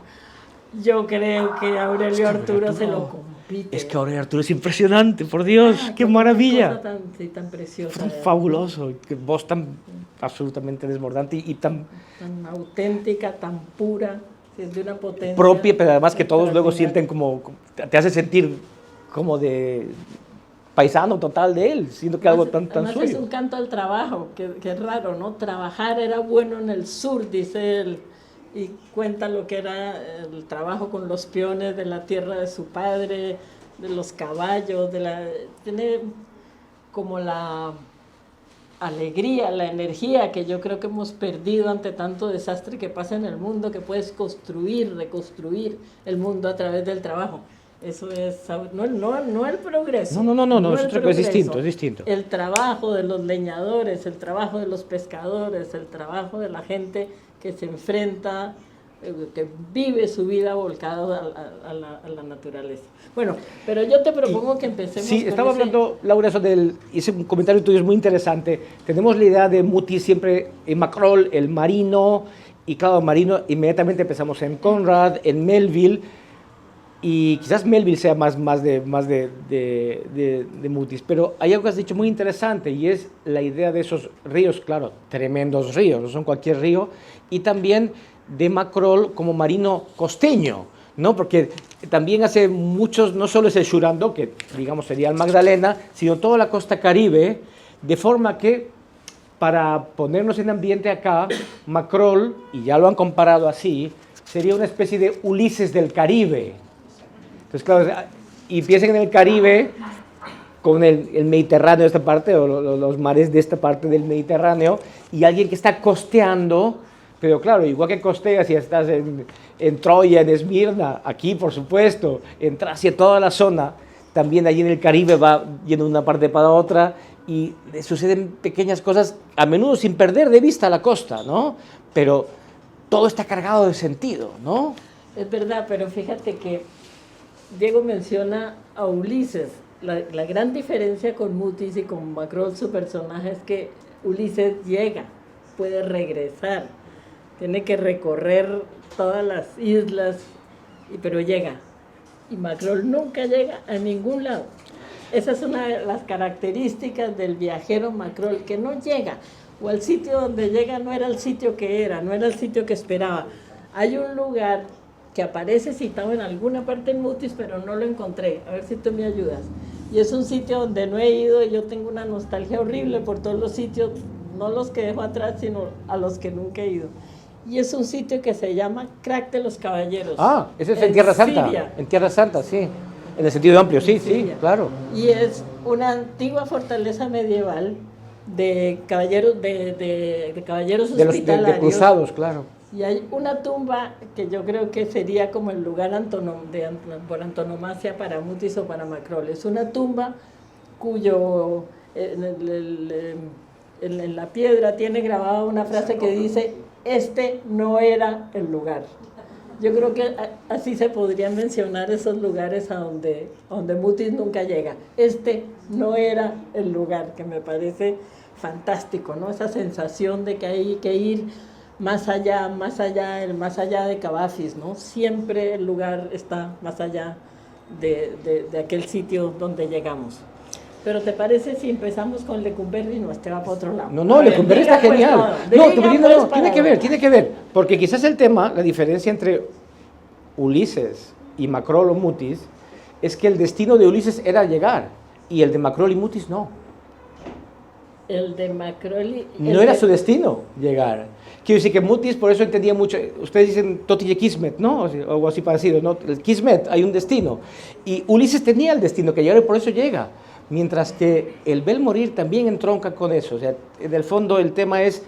S5: yo creo que Aurelio Arturo se lo compite.
S3: Es que Aurelio Arturo es impresionante, por Dios, qué maravilla.
S5: Cosa tan preciosa.
S3: Tan fabuloso, qué voz tan absolutamente desbordante y tan
S5: Tan auténtica, tan pura, es de una potencia
S3: propia, pero además que todos luego
S5: extraordinaria.
S3: sienten como, te hace sentir como de paisano total de él, siendo que algo tan
S5: Además es
S3: suyo.
S5: un canto al trabajo, que es raro, ¿no? Trabajar era bueno en el sur, dice él, y cuenta lo que era el trabajo con los peones de la tierra de su padre, de los caballos, tiene como la alegría, la energía que yo creo que hemos perdido ante tanto desastre que pasa en el mundo, que puedes construir, reconstruir el mundo a través del trabajo. Eso es, no el progreso.
S3: No, es
S5: el
S3: otra cosa, es distinto,
S5: progreso.
S3: es distinto.
S5: El trabajo de los leñadores, el trabajo de los pescadores, el trabajo de la gente que se enfrenta, que vive su vida volcado a la naturaleza. Bueno, pero yo te propongo que empecemos
S3: Sí,
S5: con
S3: estaba
S5: ese-
S3: hablando, Laura, eso ese comentario tuyo es muy interesante. Tenemos la idea de Mutis siempre en Macrol, el marino, y claro, marino, inmediatamente empezamos en Conrad, en Melville, y quizás Melville sea más de Mutis, pero hay algo que has dicho muy interesante, y es la idea de esos ríos, claro, tremendos ríos, no son cualquier río, y también de Macrol como marino costeño, ¿no? Porque también hace muchos, no solo es el Xurandó, que digamos sería el Magdalena, sino toda la costa caribe, de forma que, para ponernos en ambiente acá, Macrol, y ya lo han comparado así, sería una especie de Ulises del Caribe. Entonces, claro, y piensen en el Caribe con el Mediterráneo de esta parte, o los mares de esta parte del Mediterráneo, y alguien que está costeando, pero claro, igual que costeas si estás en Troya, en Esmirna, aquí por supuesto, en Tracia, toda la zona, también allí en el Caribe va yendo de una parte para otra, y suceden pequeñas cosas, a menudo sin perder de vista la costa, ¿no? Pero todo está cargado de sentido, ¿no?
S5: Es verdad, pero fíjate que Diego menciona a Ulises. La gran diferencia con Mutis y con Macrol, su personaje, es que Ulises llega, puede regresar, tiene que recorrer todas las islas, pero llega. Y Macrol nunca llega a ningún lado. Esa es una de las características del viajero Macrol, que no llega, o al sitio donde llega no era el sitio que era, no era el sitio que esperaba. Hay un lugar que aparece citado en alguna parte en Mutis, pero no lo encontré. A ver si tú me ayudas. Y es un sitio donde no he ido y yo tengo una nostalgia horrible por todos los sitios, no los que dejo atrás, sino a los que nunca he ido. Y es un sitio que se llama Crac de los Caballeros.
S3: Ah, ese es en Tierra Santa.
S5: Siria.
S3: En Tierra Santa, sí. En el sentido amplio, sí,
S5: En
S3: sí,
S5: Siria.
S3: claro.
S5: Y es una antigua fortaleza medieval de caballeros, de caballeros
S3: De
S5: hospitalarios.
S3: cruzados, claro.
S5: Y hay una tumba que yo creo que sería como el lugar por antonomasia para Mutis o para Macrol. Es una tumba cuyo en la piedra tiene grabada una frase que dice: este no era el lugar. Yo creo que así se podrían mencionar esos lugares a donde Mutis nunca llega. Este no era el lugar, que me parece fantástico, ¿no? Esa sensación de que hay que ir más allá de Cavafis, ¿no? Siempre el lugar está más allá de aquel sitio donde llegamos. Pero ¿te parece si empezamos con Lecumberri? No, este va para otro lado.
S3: No,
S5: A ver,
S3: Lecumberri
S5: diga
S3: está
S5: pues
S3: genial.
S5: todo,
S3: No,
S5: diga
S3: no,
S5: pues
S3: no,
S5: para-
S3: tiene que ver, porque quizás el tema, la diferencia entre Ulises y Macrol o Mutis, es que el destino de Ulises era llegar, y el de Macrol y Mutis no.
S5: El de Macrol
S3: No era su destino llegar. Quiero decir que Mutis, por eso entendía mucho, ustedes dicen Totille Kismet, ¿no? O algo así parecido, ¿no? El Kismet, hay un destino. Y Ulises tenía el destino que llegar y por eso llega. Mientras que el Bel Morir también entronca con eso. O sea, en el fondo el tema es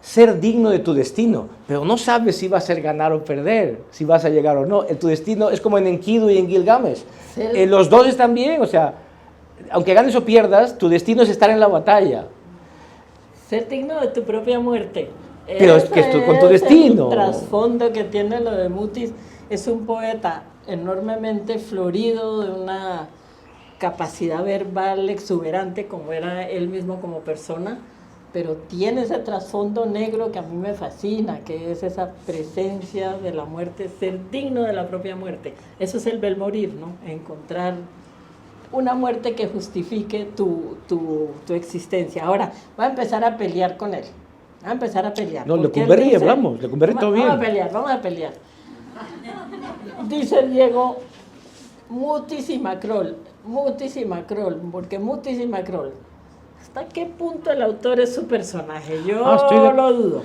S3: ser digno de tu destino, pero no sabes si vas a ser ganar o perder, si vas a llegar o no. Tu destino es como en Enkidu y en Gilgamesh. Los dos están bien, o sea, aunque ganes o pierdas, tu destino es estar en la batalla.
S5: ser digno de tu propia muerte.
S3: Pero es que esto con tu destino.
S5: El trasfondo que tiene lo de Mutis. Es un poeta enormemente florido, de una capacidad verbal exuberante, como era él mismo como persona, pero tiene ese trasfondo negro que a mí me fascina, que es esa presencia de la muerte, ser digno de la propia muerte. Eso es el bel morir, ¿no? Encontrar una muerte que justifique tu existencia. Ahora, voy a empezar a pelear con él. Voy a empezar a pelear.
S3: No, Lecumberri, hablamos, Lecumberri todo bien.
S5: Vamos a pelear. Dice Diego, Mutis y Macrol, porque Mutis y Macrol, ¿hasta qué punto el autor es su personaje? Yo lo dudo.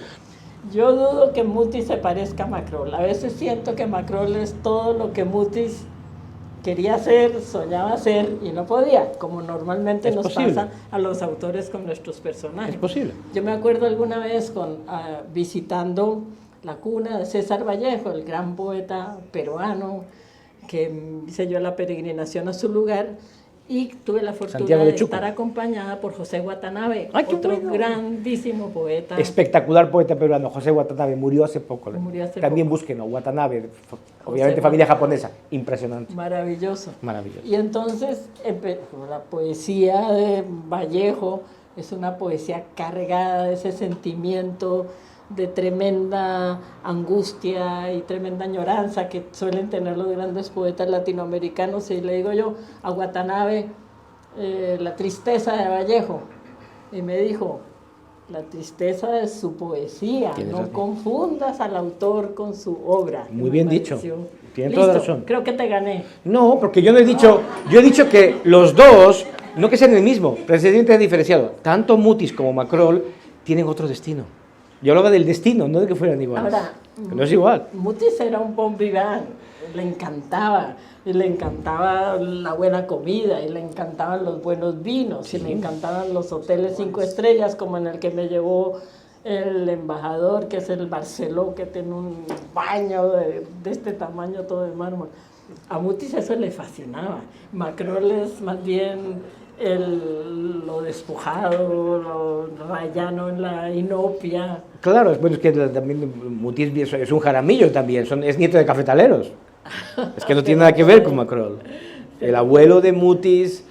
S5: Yo dudo que Mutis se parezca a Macrol. A veces siento que Macrol es todo lo que Mutis quería ser, soñaba ser y no podía, como normalmente nos pasa a los autores con nuestros personajes.
S3: Es posible.
S5: Yo me acuerdo alguna vez visitando la cuna de César Vallejo, el gran poeta peruano, que hice yo la peregrinación a su lugar, y tuve la fortuna de estar acompañada por José Watanabe, otro grandísimo poeta.
S3: Espectacular poeta peruano, José Watanabe, murió hace poco. También búsquenlo, Watanabe, obviamente familia japonesa, impresionante.
S5: Maravilloso.
S3: Maravilloso.
S5: Y entonces la poesía de Vallejo es una poesía cargada de ese sentimiento de tremenda angustia y tremenda añoranza que suelen tener los grandes poetas latinoamericanos. Y le digo yo a Watanabe, la tristeza de Vallejo, y me dijo, la tristeza de su poesía, no confundas al autor con su obra.
S3: Muy bien dicho, tienes toda la razón.
S5: Creo que te gané.
S3: No, porque yo no he dicho, yo he dicho que los dos, no que sean el mismo, precisamente diferenciado, tanto Mutis como Macrol tienen otro destino. Yo hablaba del destino, no de que fueran iguales.
S5: Ahora,
S3: no es igual.
S5: Mutis era un bon vivant, le encantaba la buena comida, y le encantaban los buenos vinos, y le encantaban los hoteles 5 estrellas, como en el que me llevó el embajador, que es el Barceló, que tiene un baño de este tamaño todo de mármol. A Mutis eso le fascinaba. Macrol es más bien lo despojado, lo rayano en la inopia.
S3: Claro, bueno, es que también Mutis es un jaramillo también, es nieto de cafetaleros. Es que no tiene nada que ver con Macrol. El abuelo de Mutis,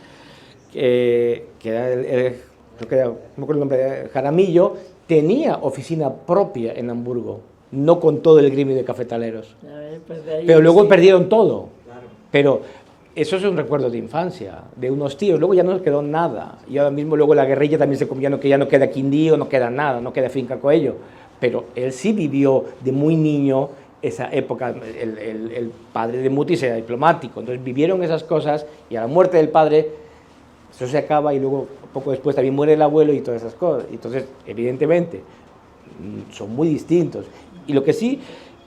S3: que era creo que era, no me acuerdo el nombre, Jaramillo, tenía oficina propia en Hamburgo, no con todo el gremio de cafetaleros.
S5: Pues
S3: pero luego perdieron todo. Pero eso es un recuerdo de infancia, de unos tíos. Luego ya no nos quedó nada. Y ahora mismo luego la guerrilla también se comió, ya no queda Quindío, no queda nada, no queda Finca Coello. Pero él sí vivió de muy niño esa época. El padre de Mutis era diplomático, entonces vivieron esas cosas, y a la muerte del padre eso se acaba, y luego poco después también muere el abuelo y todas esas cosas. Entonces, evidentemente, son muy distintos. Y lo que sí,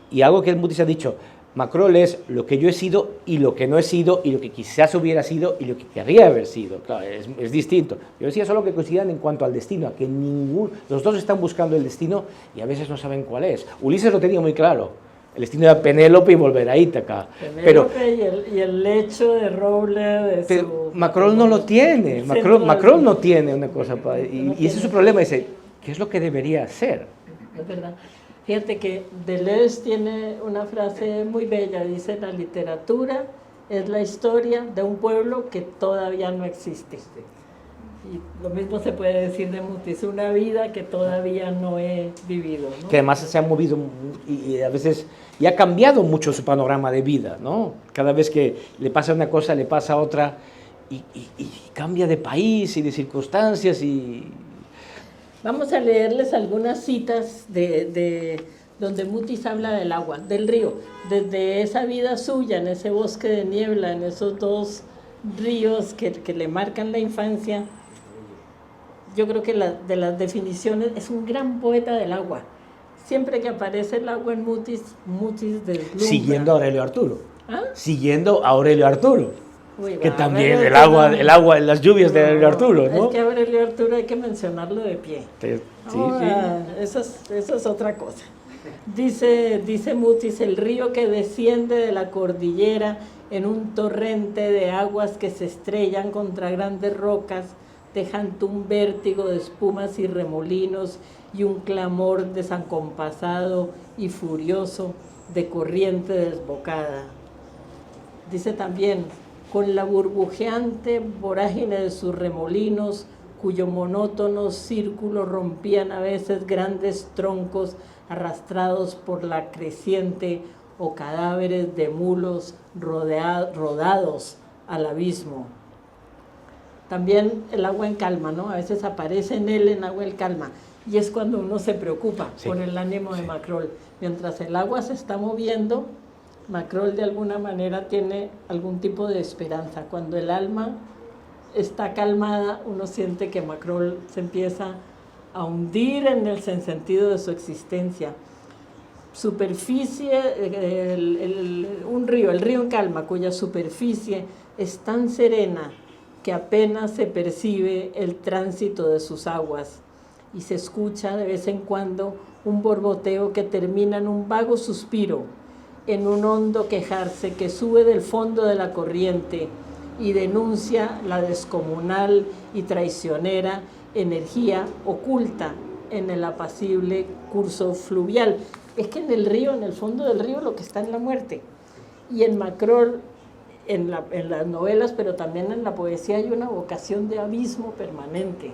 S3: y algo que Mutis ha dicho, Macrol es lo que yo he sido y lo que no he sido, y lo que quizás hubiera sido y lo que querría haber sido. Claro, es distinto. Yo decía solo que coincidan en cuanto al destino, a que los dos están buscando el destino y a veces no saben cuál es. Ulises lo tenía muy claro. El destino era Penélope y volver a Ítaca.
S5: Y el lecho de roble de
S3: Macrol no lo tiene. Macrol no tiene una cosa. Y ese es su problema. Dice, ¿qué es lo que debería ser?
S5: Es verdad. Fíjate que Deleuze tiene una frase muy bella, dice, la literatura es la historia de un pueblo que todavía no existe. Y lo mismo se puede decir de Mutis, una vida que todavía no he vivido, ¿no?
S3: Que además se ha movido y a veces, y ha cambiado mucho su panorama de vida, ¿no? Cada vez que le pasa una cosa, le pasa otra, y cambia de país y de circunstancias y...
S5: Vamos a leerles algunas citas de donde Mutis habla del agua, del río, desde esa vida suya, en ese bosque de niebla, en esos dos ríos que le marcan la infancia. Yo creo que de las definiciones, es un gran poeta del agua. Siempre que aparece el agua en Mutis deslumbra.
S3: Siguiendo a Aurelio Arturo.
S5: ¿Ah?
S3: Siguiendo a Aurelio Arturo.
S5: Uy,
S3: que también el agua, las lluvias de Aurelio Arturo, ¿no?
S5: Es que Aurelio Arturo hay que mencionarlo de pie.
S3: Sí.
S5: Eso es otra cosa. Dice Mutis, el río que desciende de la cordillera en un torrente de aguas que se estrellan contra grandes rocas, dejando un vértigo de espumas y remolinos y un clamor desacompasado y furioso de corriente desbocada. Dice también, con la burbujeante vorágine de sus remolinos, cuyo monótono círculo rompían a veces grandes troncos arrastrados por la creciente o cadáveres de mulos rodados al abismo. También el agua en calma, ¿no? A veces aparece en él en agua en calma, y es cuando uno se preocupa por el ánimo de Macrol. Mientras el agua se está moviendo, Macrol de alguna manera tiene algún tipo de esperanza. Cuando el alma está calmada, uno siente que Macrol se empieza a hundir en el sentido de su existencia. Superficie, un río, el río en calma, cuya superficie es tan serena que apenas se percibe el tránsito de sus aguas y se escucha de vez en cuando un borboteo que termina en un vago suspiro, en un hondo quejarse que sube del fondo de la corriente y denuncia la descomunal y traicionera energía oculta en el apacible curso fluvial. Es que en el río, en el fondo del río, lo que está es la muerte. Y en Macrol, en las novelas, pero también en la poesía, hay una vocación de abismo permanente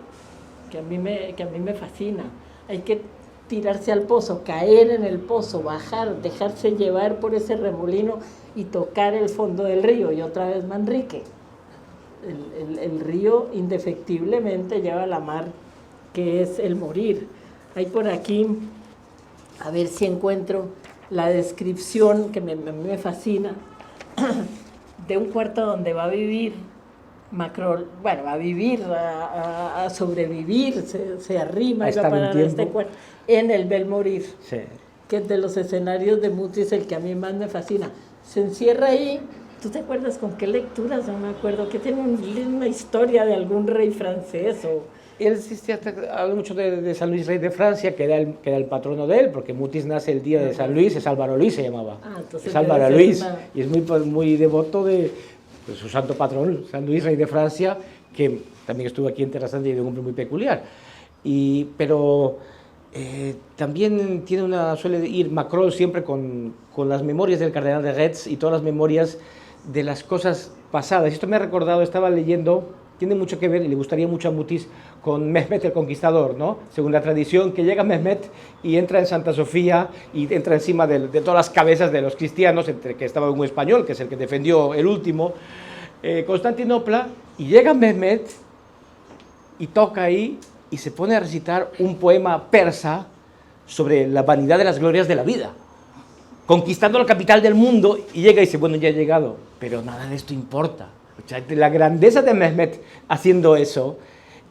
S5: que a mí me fascina. Hay que tirarse al pozo, caer en el pozo, bajar, dejarse llevar por ese remolino y tocar el fondo del río. Y otra vez Manrique. El río indefectiblemente lleva a la mar, que es el morir. Hay por aquí, a ver si encuentro la descripción que a mí me fascina, de un cuarto donde va a vivir Macrol. Bueno, va a vivir, a sobrevivir, se arrima y va a parar a este cuarto, en el Bel Morir, sí, que es de los escenarios de Mutis el que a mí más me fascina. Se encierra ahí. ¿Tú te acuerdas con qué lecturas? No me acuerdo, que tiene una historia de algún rey francés o...
S3: Él habla mucho de San Luis, rey de Francia, que era el patrono de él, porque Mutis nace el día de San Luis, es Álvaro Luis se llamaba. Es Álvaro Luis, y es muy devoto de su santo patrón, San Luis, rey de Francia, que también estuvo aquí en Terra Santa y de un hombre muy peculiar. Pero también suele ir Macrol siempre con las memorias del cardenal de Retz y todas las memorias de las cosas pasadas. Esto me ha recordado, estaba leyendo, tiene mucho que ver, y le gustaría mucho a Mutis, con Mehmet el Conquistador, ¿no? Según la tradición, que llega Mehmet y entra en Santa Sofía y entra encima de todas las cabezas de los cristianos, entre que estaba un español, que es el que defendió el último, Constantinopla, y llega Mehmet y toca ahí y se pone a recitar un poema persa sobre la vanidad de las glorias de la vida, conquistando la capital del mundo, y llega y dice, bueno, ya he llegado, pero nada de esto importa. O sea, la grandeza de Mehmet haciendo eso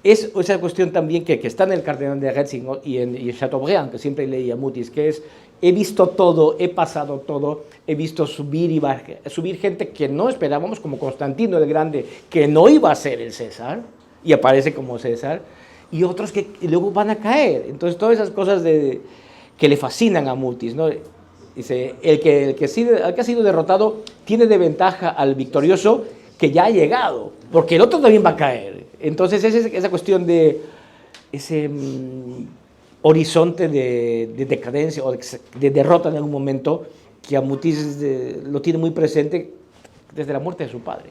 S3: es esa cuestión también que está en el cardenal de Retz y en Chateaubriand, que siempre leía Mutis, que es, he visto todo, he pasado todo, he visto subir gente que no esperábamos, como Constantino el Grande, que no iba a ser el César, y aparece como César, y otros que luego van a caer. Entonces, todas esas cosas que le fascinan a Mutis, ¿no? Dice, el que ha sido derrotado tiene de ventaja al victorioso que ya ha llegado, porque el otro también va a caer. Entonces, esa cuestión de ese horizonte de decadencia o de derrota en algún momento, que a Mutis lo tiene muy presente desde la muerte de su padre,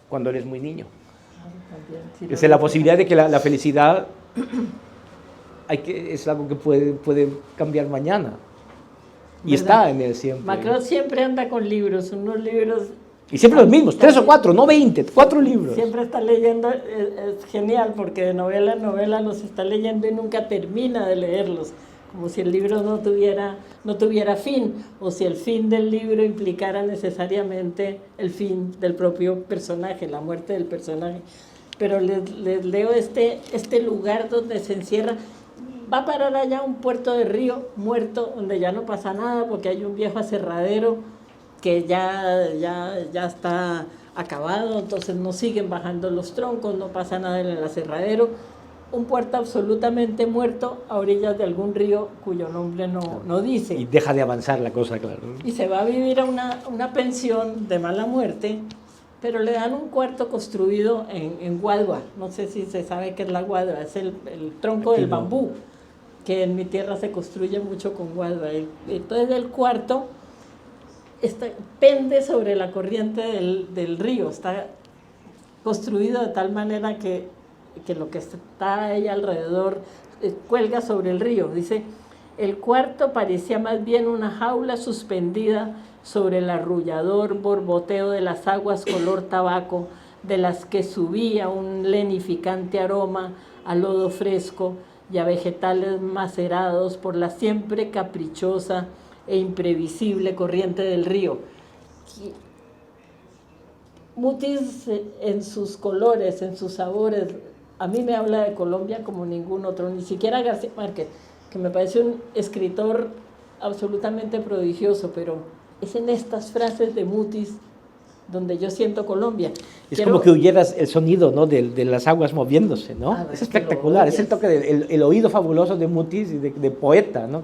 S3: cuando él es muy niño. Es la posibilidad de que la felicidad es algo que puede cambiar mañana. Y ¿verdad? Está en él siempre.
S5: Macrol siempre anda con libros, unos libros...
S3: Y siempre los mismos, 3 o 4, no 20, 4 libros.
S5: Siempre está leyendo, es genial, porque de novela en novela los está leyendo y nunca termina de leerlos. Como si el libro no tuviera fin, o si el fin del libro implicara necesariamente el fin del propio personaje, la muerte del personaje. Pero les leo este lugar donde se encierra. Va a parar allá un puerto de río muerto, donde ya no pasa nada, porque hay un viejo aserradero que ya está acabado, entonces no siguen bajando los troncos, no pasa nada en el aserradero. Un puerto absolutamente muerto a orillas de algún río cuyo nombre no dice.
S3: Y deja de avanzar la cosa, claro.
S5: Y se va a vivir a una pensión de mala muerte, pero le dan un cuarto construido en guadua. No sé si se sabe qué es la guadua, es el tronco del bambú, que en mi tierra se construye mucho con guadua. Entonces el cuarto pende sobre la corriente del río, está construido de tal manera que lo que está ahí alrededor cuelga sobre el río. Dice, el cuarto parecía más bien una jaula suspendida sobre el arrullador borboteo de las aguas color tabaco, de las que subía un lenificante aroma a lodo fresco y a vegetales macerados por la siempre caprichosa e imprevisible corriente del río. Mutis en sus colores, en sus sabores, a mí me habla de Colombia como ningún otro, ni siquiera García Márquez, que me parece un escritor absolutamente prodigioso, pero es en estas frases de Mutis donde yo siento Colombia.
S3: Como que oyeras el sonido, ¿no?, de las aguas moviéndose, ¿no? Es espectacular, es el toque del oído fabuloso de Mutis y de poeta, ¿no?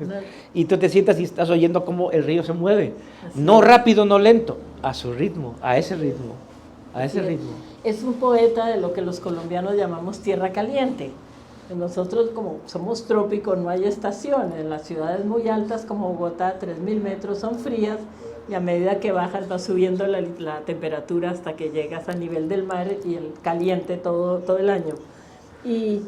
S3: Y tú te sientas y estás oyendo cómo el río se mueve, no rápido, no lento, a su ritmo, a ese ritmo, a ese ritmo.
S5: Es un poeta de lo que los colombianos llamamos tierra caliente. Nosotros, como somos trópico, no hay estaciones. En las ciudades muy altas como Bogotá, 3.000 metros, son frías, y a medida que bajas va subiendo la temperatura hasta que llegas a nivel del mar y el caliente todo el año. Y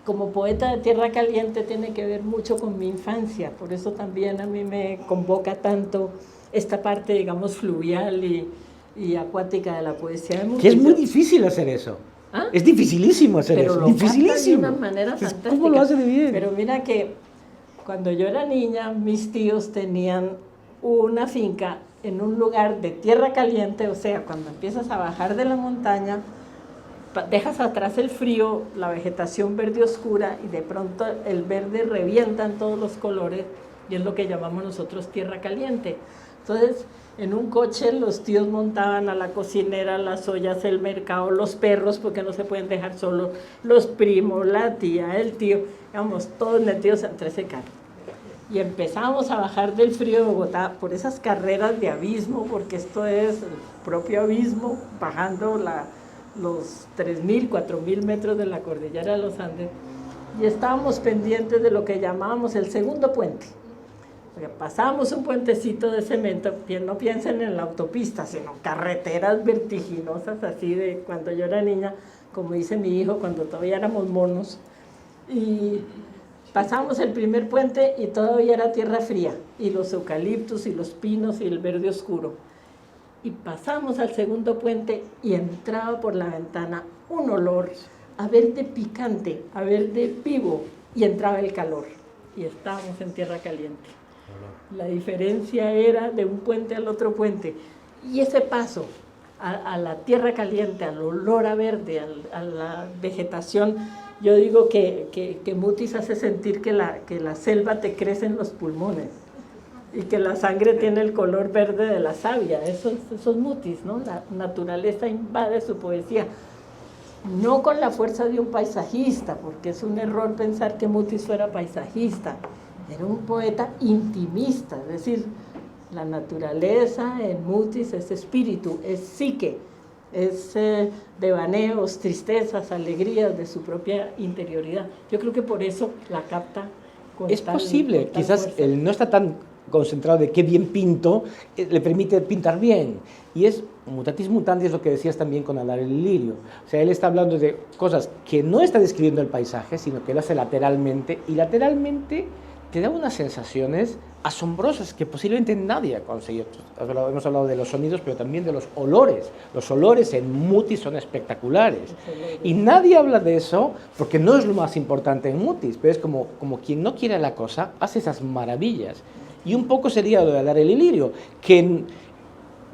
S5: como poeta de tierra caliente tiene que ver mucho con mi infancia, por eso también a mí me convoca tanto esta parte, digamos, fluvial y acuática de la poesía de Mutis.
S3: Que es muy difícil hacer eso. ¿Ah? Es dificilísimo hacer eso, dificilísimo.
S5: De una manera fantástica.
S3: ¿Cómo lo hace de bien?
S5: Pero mira que cuando yo era niña, mis tíos tenían una finca en un lugar de tierra caliente, o sea, cuando empiezas a bajar de la montaña, dejas atrás el frío, la vegetación verde oscura, y de pronto el verde revienta en todos los colores, y es lo que llamamos nosotros tierra caliente. Entonces, en un coche los tíos montaban a la cocinera, las ollas, el mercado, los perros, porque no se pueden dejar solos, los primos, la tía, el tío, digamos, todos metidos entre ese carro. Y empezamos a bajar del frío de Bogotá por esas carreras de abismo, porque esto es el propio abismo, bajando los 3.000, 4.000 metros de la cordillera de los Andes, y estábamos pendientes de lo que llamábamos el segundo puente. Porque pasábamos un puentecito de cemento, no piensen en la autopista, sino carreteras vertiginosas, así de cuando yo era niña, como dice mi hijo, cuando todavía éramos monos. Y pasamos el primer puente y todavía era tierra fría, y los eucaliptus y los pinos y el verde oscuro. Y pasamos al segundo puente y entraba por la ventana un olor a verde picante, a verde vivo, y entraba el calor. Y estábamos en tierra caliente. La diferencia era de un puente al otro puente. Y ese paso a la tierra caliente, al olor a verde, a la vegetación, yo digo que Mutis hace sentir que la selva te crece en los pulmones y que la sangre tiene el color verde de la savia. Eso es Mutis, ¿no? La naturaleza invade su poesía. No con la fuerza de un paisajista, porque es un error pensar que Mutis fuera paisajista. Era un poeta intimista, es decir, la naturaleza en Mutis es espíritu, es psique, es devaneos, tristezas, alegrías de su propia interioridad. Yo creo que por eso la capta con
S3: Es posible, quizás
S5: fuerza.
S3: él no está tan concentrado de qué bien pinto, le permite pintar bien. Y es mutatis mutandis lo que decías también con Alar el Lirio. O sea, él está hablando de cosas que no está describiendo el paisaje, sino que lo hace lateralmente, y lateralmente te da unas sensaciones asombrosas que posiblemente nadie ha conseguido. Hemos hablado de los sonidos, pero también de los olores. Los olores en Mutis son espectaculares. Y nadie habla de eso porque no es lo más importante en Mutis, pero es como quien no quiere la cosa, hace esas maravillas. Y un poco sería lo de Alar el Lirio, que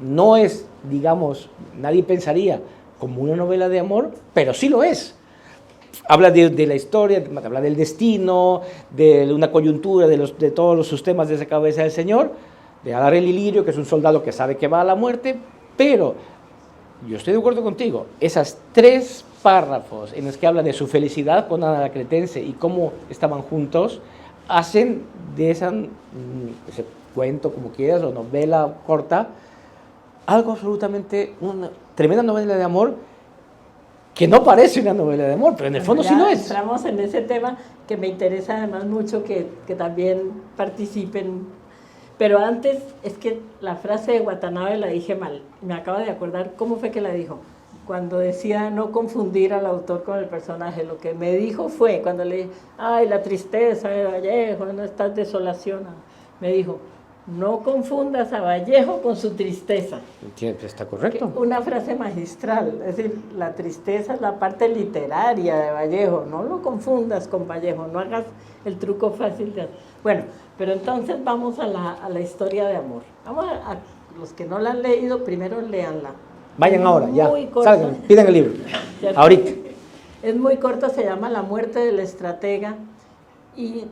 S3: no es, digamos, nadie pensaría como una novela de amor, pero sí lo es. Habla de la historia, habla del destino, de una coyuntura, de todos sus temas de esa cabeza del Señor, de Alar el Lirio, que es un soldado que sabe que va a la muerte, pero yo estoy de acuerdo contigo, esas 3 párrafos en los que habla de su felicidad con Ana la Cretense y cómo estaban juntos, hacen de ese cuento, como quieras, o novela corta, algo absolutamente, una tremenda novela de amor que no parece una novela de amor, pero en el fondo sí lo es.
S5: Entramos en ese tema que me interesa además mucho que también participen. Pero antes, es que la frase de Watanabe la dije mal. Me acabo de acordar cómo fue que la dijo. Cuando decía no confundir al autor con el personaje. Lo que me dijo fue, cuando le dije, ay, la tristeza de Vallejo, no estás desolación. Me dijo, no confundas a Vallejo con su tristeza.
S3: Está correcto.
S5: Una frase magistral, es decir, la tristeza es la parte literaria de Vallejo, no lo confundas con Vallejo, no hagas el truco fácil de... Bueno, pero entonces vamos a la historia de amor. Vamos a los que no la han leído, primero léanla.
S3: Vayan ahora, ya,
S5: corta,
S3: salgan, pidan el libro, ahorita.
S5: Es muy corta, se llama La muerte del estratega, y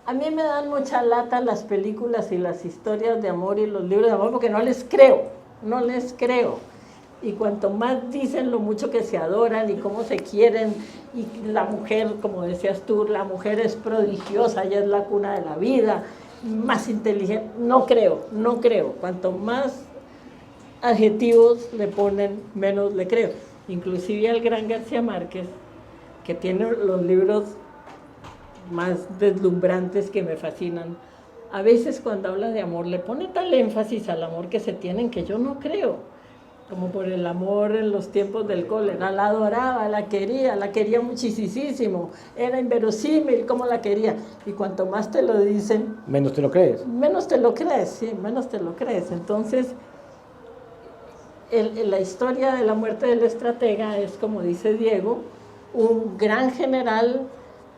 S5: a mí me dan mucha lata las películas y las historias de amor y los libros de amor porque no les creo. Y cuanto más dicen lo mucho que se adoran y cómo se quieren, y la mujer, como decías tú, la mujer es prodigiosa, ella es la cuna de la vida, más inteligente, no creo. Cuanto más adjetivos le ponen, menos le creo. Inclusive al gran García Márquez, que tiene los libros más deslumbrantes que me fascinan, a veces cuando habla de amor le pone tal énfasis al amor que se tienen que yo no creo, como por el amor en los tiempos del cólera, la adoraba, la quería muchísimo, era inverosímil cómo la quería, y cuanto más te lo dicen,
S3: menos te lo crees.
S5: Menos te lo crees. Entonces, la historia de la muerte del estratega es, como dice Diego, un gran general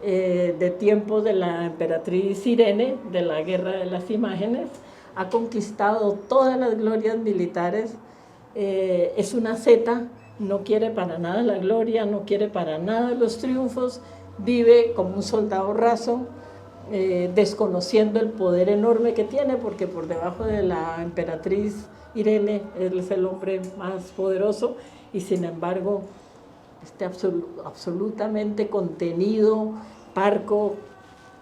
S5: de tiempos de la emperatriz Irene, de la Guerra de las Imágenes, ha conquistado todas las glorias militares, es una zeta, no quiere para nada la gloria, no quiere para nada los triunfos, vive como un soldado raso, desconociendo el poder enorme que tiene, porque por debajo de la emperatriz Irene él es el hombre más poderoso, y sin embargo absolutamente contenido, parco,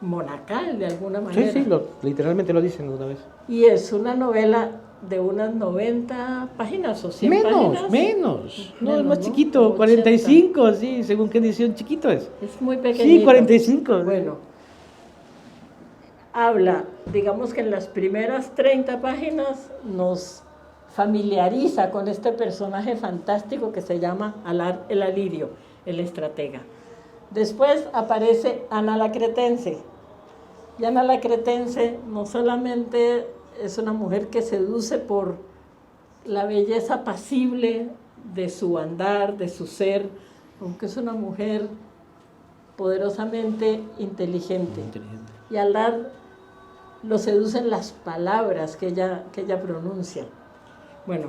S5: monacal de alguna manera.
S3: Sí, literalmente lo dicen una vez.
S5: Y es una novela de unas 90 páginas o 100 páginas.
S3: Menos. No, es más
S5: ¿no?
S3: chiquito,
S5: 80.
S3: 45, sí, según qué edición chiquito es.
S5: Es muy pequeñito.
S3: Sí, 45.
S5: Bueno, habla, digamos que en las primeras 30 páginas nos familiariza con este personaje fantástico que se llama el Alirio, el estratega. Después aparece Ana la Cretense. Y Ana la Cretense no solamente es una mujer que seduce por la belleza pasible de su andar, de su ser, aunque es una mujer poderosamente inteligente. Y al dar lo seducen las palabras que ella pronuncia. Bueno,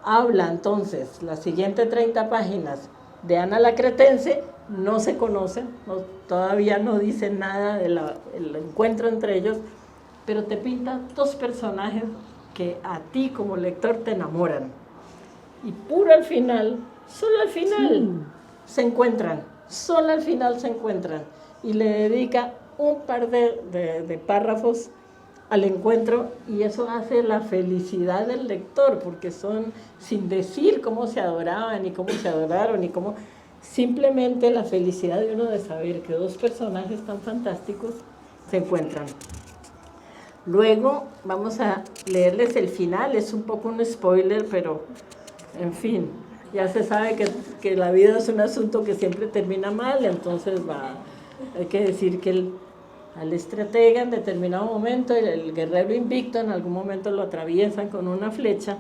S5: habla entonces las siguientes 30 páginas de Ana la Cretense, no se conocen, todavía no dicen nada del encuentro entre ellos, pero te pinta dos personajes que a ti como lector te enamoran. Y puro al final, solo al final se encuentran, y le dedica un par de párrafos al encuentro, y eso hace la felicidad del lector, porque son sin decir cómo se adoraban y cómo se adoraron y cómo, simplemente la felicidad de uno de saber que dos personajes tan fantásticos se encuentran. Luego vamos a leerles el final, es un poco un spoiler, pero en fin, ya se sabe que la vida es un asunto que siempre termina mal, entonces hay que decir que al estratega en determinado momento, el guerrero invicto, en algún momento lo atraviesan con una flecha.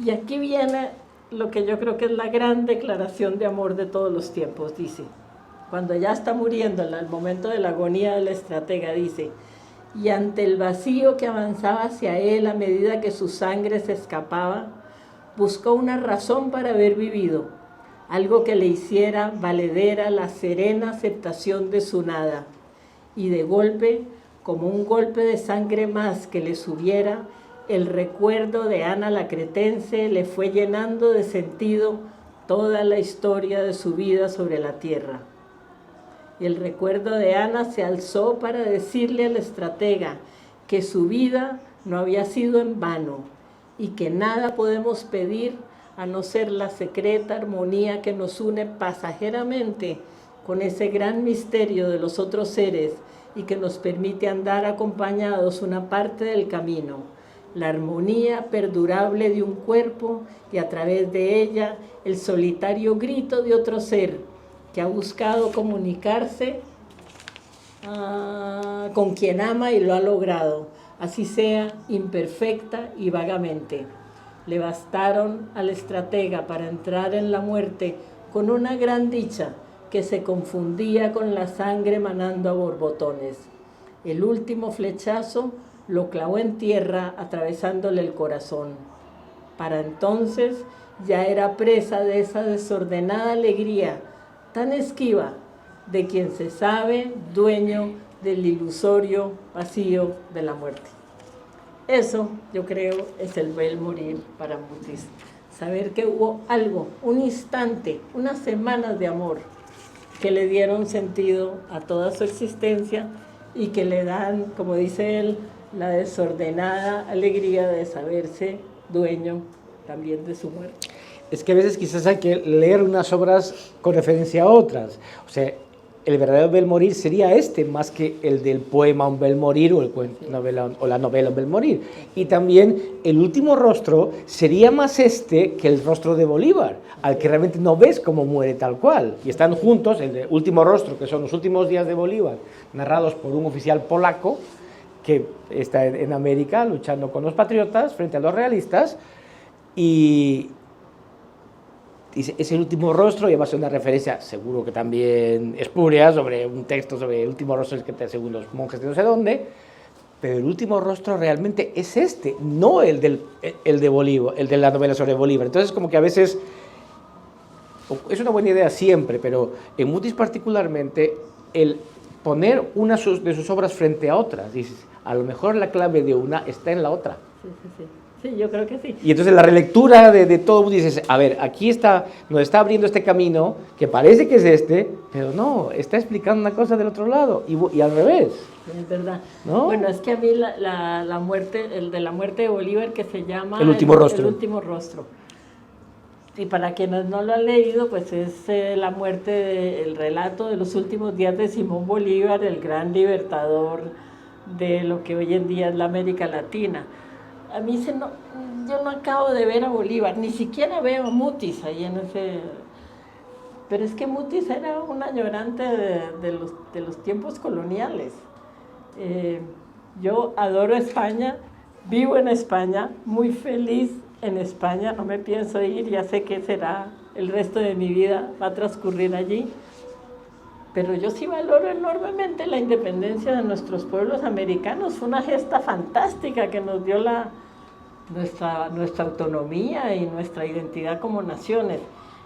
S5: Y aquí viene lo que yo creo que es la gran declaración de amor de todos los tiempos, dice. Cuando ya está muriendo, en el momento de la agonía del estratega, dice: y ante el vacío que avanzaba hacia él a medida que su sangre se escapaba, buscó una razón para haber vivido, algo que le hiciera valedera la serena aceptación de su nada. Y de golpe, como un golpe de sangre más que le subiera, el recuerdo de Ana la Cretense le fue llenando de sentido toda la historia de su vida sobre la tierra. Y el recuerdo de Ana se alzó para decirle al estratega que su vida no había sido en vano y que nada podemos pedir a no ser la secreta armonía que nos une pasajeramente con ese gran misterio de los otros seres y que nos permite andar acompañados una parte del camino, la armonía perdurable de un cuerpo y a través de ella el solitario grito de otro ser que ha buscado comunicarse con quien ama y lo ha logrado, así sea imperfecta y vagamente. Le bastaron al estratega para entrar en la muerte con una gran dicha que se confundía con la sangre manando a borbotones. El último flechazo lo clavó en tierra atravesándole el corazón. Para entonces ya era presa de esa desordenada alegría tan esquiva de quien se sabe dueño del ilusorio vacío de la muerte. Eso, yo creo, es el bel morir para Mutis. Saber que hubo algo, un instante, unas semanas de amor que le dieron sentido a toda su existencia y que le dan, como dice él, la desordenada alegría de saberse dueño también de su muerte.
S3: Es que a veces quizás hay que leer unas obras con referencia a otras. O sea, el verdadero bel morir sería este, más que el del poema Un bel morir o, la novela Un bel morir. Y también el último rostro sería más este que el rostro de Bolívar, al que realmente no ves cómo muere tal cual. Y están juntos, el de último rostro, que son los últimos días de Bolívar, narrados por un oficial polaco que está en América luchando con los patriotas frente a los realistas, y es el último rostro, y va a ser una referencia, seguro que también espuria, sobre un texto sobre el último rostro según los monjes de no sé dónde, pero el último rostro realmente es este, no el de Bolívar, el de la novela sobre Bolívar. Entonces, como que a veces, es una buena idea siempre, pero en Mutis particularmente, el poner una de sus obras frente a otras, dices, a lo mejor la clave de una está en la otra.
S5: Sí, sí, sí. Sí, yo creo que sí.
S3: Y entonces la relectura de todo, dices, a ver, aquí nos está abriendo este camino que parece que es este, pero no, está explicando una cosa del otro lado, y al revés.
S5: Es verdad.
S3: ¿No?
S5: Bueno, es que a mí la muerte, el de la muerte de Bolívar, que se llama
S3: El último rostro.
S5: El último rostro. Y para quienes no lo han leído, pues es la muerte, el relato de los últimos días de Simón Bolívar, el gran libertador de lo que hoy en día es la América Latina. A mí yo no acabo de ver a Bolívar, ni siquiera veo a Mutis ahí en ese... Pero es que Mutis era un añorante de los tiempos coloniales. Yo adoro España, vivo en España, muy feliz en España, no me pienso ir, ya sé que será el resto de mi vida, va a transcurrir allí. Pero yo sí valoro enormemente la independencia de nuestros pueblos americanos. Fue una gesta fantástica que nos dio nuestra autonomía y nuestra identidad como naciones.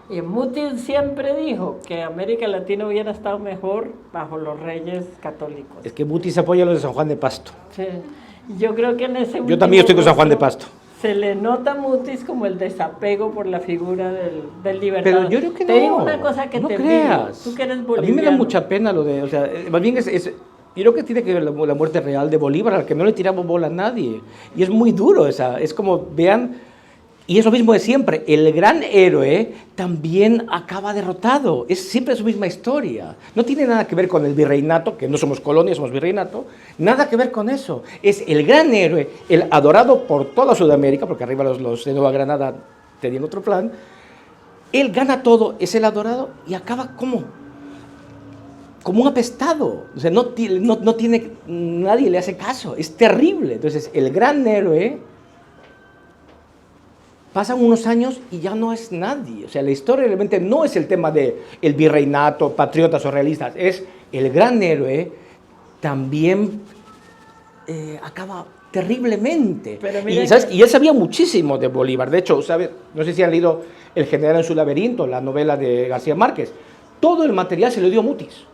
S5: Y Mutis siempre dijo que América Latina hubiera estado mejor bajo los reyes católicos.
S3: Es que Mutis apoya a los de San Juan de Pasto.
S5: Sí. Yo creo que en ese
S3: Yo también estoy con San Juan de Pasto.
S5: Se le nota a Mutis como el desapego por la figura del libertador.
S3: Pero yo creo que no.
S5: Te digo una cosa que
S3: no
S5: te
S3: creas.
S5: digo, tú que eres boliviano.
S3: A mí me da mucha pena lo de, o sea, más bien yo creo que tiene que ver la muerte real de Bolívar, al que no le tiramos bola a nadie. Y es muy duro es como, vean, y es lo mismo de siempre, el gran héroe también acaba derrotado, es siempre su misma historia. No tiene nada que ver con el virreinato, que no somos colonia, somos virreinato, nada que ver con eso. Es el gran héroe, el adorado por toda Sudamérica, porque arriba los de Nueva Granada tenían otro plan. Él gana todo, es el adorado y acaba como un apestado. O sea, no tiene, nadie le hace caso, es terrible. Entonces, el gran héroe, pasan unos años y ya no es nadie. O sea, la historia realmente no es el tema del virreinato, patriotas o realistas, es el gran héroe también acaba terriblemente. Y él sabía muchísimo de Bolívar. De hecho, ¿sabe? No sé si han leído El general en su laberinto, la novela de García Márquez. Todo el material se lo dio Mutis.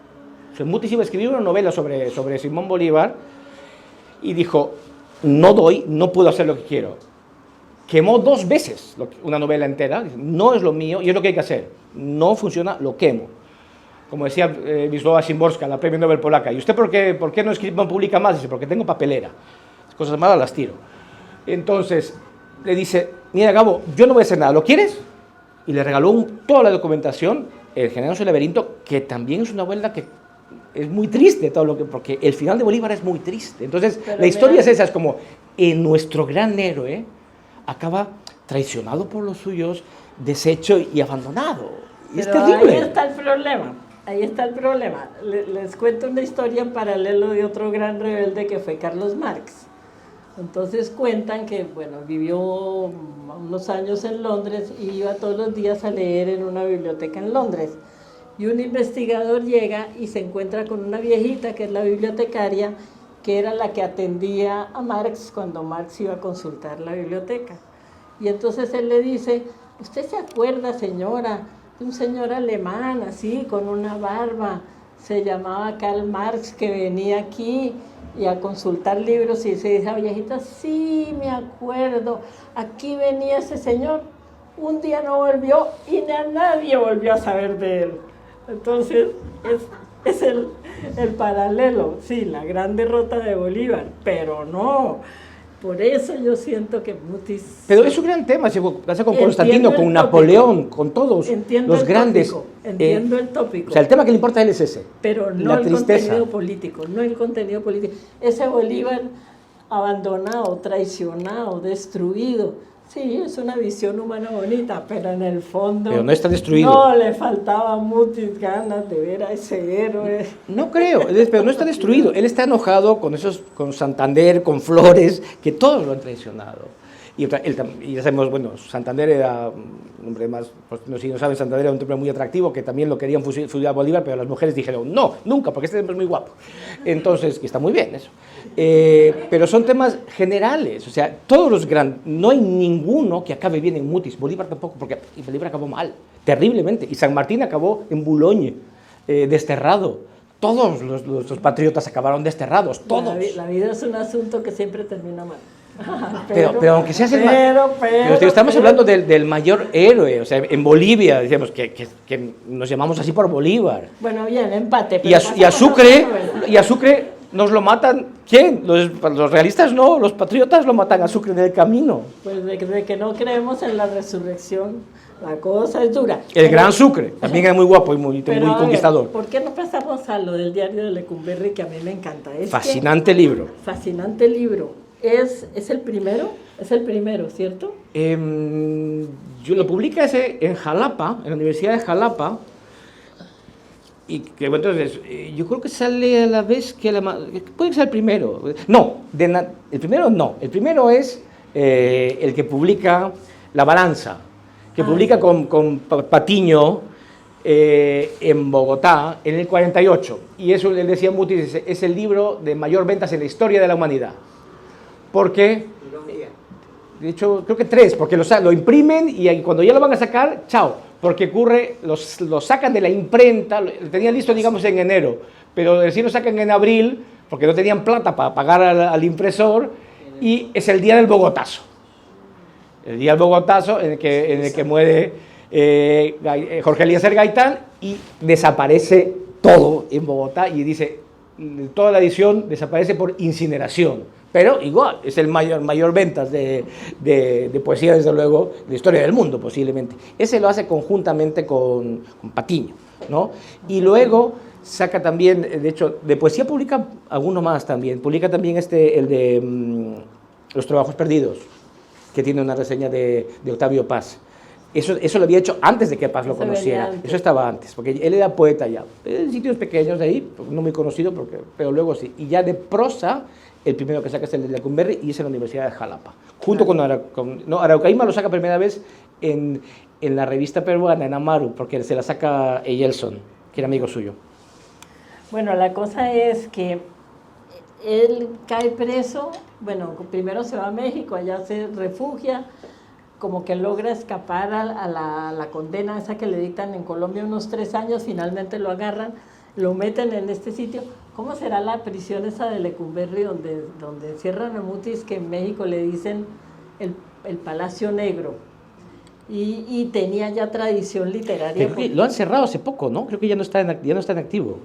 S3: O sea, Mutis iba a escribir una novela sobre Simón Bolívar y dijo, no puedo hacer lo que quiero. Quemó 2 veces una novela entera, no es lo mío y es lo que hay que hacer. No funciona, lo quemo. Como decía Wisława Szymborska, la premio Nobel polaca. ¿Y usted por qué no publica más? Dice, porque tengo papelera. Las cosas malas las tiro. Entonces, le dice, mira Gabo, yo no voy a hacer nada, ¿lo quieres? Y le regaló toda la documentación, El generoso laberinto, que también es una novela que es muy triste, porque el final de Bolívar es muy triste. Entonces,
S5: pero
S3: la historia
S5: mira,
S3: es esa, es como nuestro gran héroe acaba traicionado por los suyos, deshecho y abandonado. Y es terrible.
S5: Ahí está el problema. Ahí está el problema. Les cuento una historia en paralelo de otro gran rebelde que fue Carlos Marx. Entonces cuentan que, bueno, vivió unos años en Londres y iba todos los días a leer en una biblioteca en Londres. Y un investigador llega y se encuentra con una viejita que es la bibliotecaria, que era la que atendía a Marx cuando Marx iba a consultar la biblioteca. Y entonces él le dice, ¿usted se acuerda, señora, de un señor alemán así, con una barba? Se llamaba Karl Marx, que venía aquí y a consultar libros, y se dice a viejita, sí, me acuerdo, aquí venía ese señor, un día no volvió y nadie volvió a saber de él. Entonces, es el paralelo, sí, la gran derrota de Bolívar, pero no. Por eso yo siento que Mutis...
S3: Pero es un gran tema, se pasa con Constantino, con Napoleón, con todos los grandes.
S5: Entiendo el tópico.
S3: O sea, el tema que le importa a él es ese.
S5: Pero no el contenido político, no el contenido político. Ese Bolívar abandonado, traicionado, destruido. Sí, es una visión humana bonita, pero en el fondo...
S3: Pero no está destruido.
S5: No, le faltaba a Mutis ganas de ver a ese héroe.
S3: No creo, pero no está destruido. Él está enojado con Santander, con Flores, que todos lo han traicionado. Y ya sabemos, bueno, Santander era un hombre más, pues, no, si no saben, Santander era un hombre muy atractivo, que también lo querían fusilar a Bolívar, pero las mujeres dijeron, no, nunca, porque este hombre es muy guapo. Entonces, que está muy bien eso. Pero son temas generales, o sea, todos los grandes, no hay ninguno que acabe bien en Mutis, Bolívar tampoco, porque Bolívar acabó mal, terriblemente, y San Martín acabó en Boulogne, desterrado. Todos los patriotas acabaron desterrados, todos.
S5: La vida es un asunto que siempre termina mal.
S3: Pero aunque seas el estamos hablando del mayor héroe, o sea, en Bolivia, decíamos que nos llamamos así por Bolívar.
S5: Bueno, bien, empate.
S3: Y a Sucre nos lo matan, ¿quién? Los realistas no, los patriotas lo matan a Sucre en el camino.
S5: Pues de que no creemos en la resurrección, la cosa es dura.
S3: El gran Sucre, también es muy guapo y muy conquistador.
S5: ¿Por qué no pasamos a lo del diario de Lecumberri, que a mí me encanta?
S3: Fascinante libro.
S5: Fascinante libro. ¿Es el primero? Es el primero, ¿cierto?
S3: Yo lo publiqué en Jalapa, en la Universidad de Jalapa, y que bueno, entonces, yo creo que sale a la vez que puede ser el primero. No, el primero no. El primero es el que publica La Balanza, que publica con Patiño en Bogotá en el 48. Y eso, le decía Mutis, es el libro de mayor ventas en la historia de la humanidad. Porque, de hecho, creo que 3, porque lo imprimen y cuando ya lo van a sacar, chao, porque ocurre, lo sacan de la imprenta, lo tenían listo, digamos, en enero, pero recién lo sacan en abril, porque no tenían plata para pagar al impresor, y es el día del Bogotazo. El día del Bogotazo en el que muere Jorge Eliezer Gaitán y desaparece todo en Bogotá, y dice, toda la edición desaparece por incineración. Pero igual, es el mayor ventas de poesía, desde luego, de la historia del mundo, posiblemente. Ese lo hace conjuntamente con Patiño, ¿no? Y luego saca también, de hecho, de poesía publica alguno más también. Publica también el de Los Trabajos Perdidos, que tiene una reseña de Octavio Paz. Eso lo había hecho antes de que Paz lo conociera. Eso estaba antes, porque él era poeta ya. En sitios pequeños de ahí, no muy conocido, pero luego sí. Y ya de prosa, el primero que saca es el de Lecumberri y es en la Universidad de Jalapa. Junto con Araucaima lo saca primera vez en la revista peruana, en Amaru, porque se la saca Eyelson, que era amigo suyo.
S5: Bueno, la cosa es que él cae preso, bueno, primero se va a México, allá se refugia, como que logra escapar a la condena esa que le dictan en Colombia unos 3 años, finalmente lo agarran, lo meten en este sitio. ¿Cómo será la prisión esa de Lecumberri donde encierran a Mutis, que en México le dicen el Palacio Negro? Y tenía ya tradición literaria.
S3: Lo han cerrado hace poco, ¿no? Creo que ya no está en activo.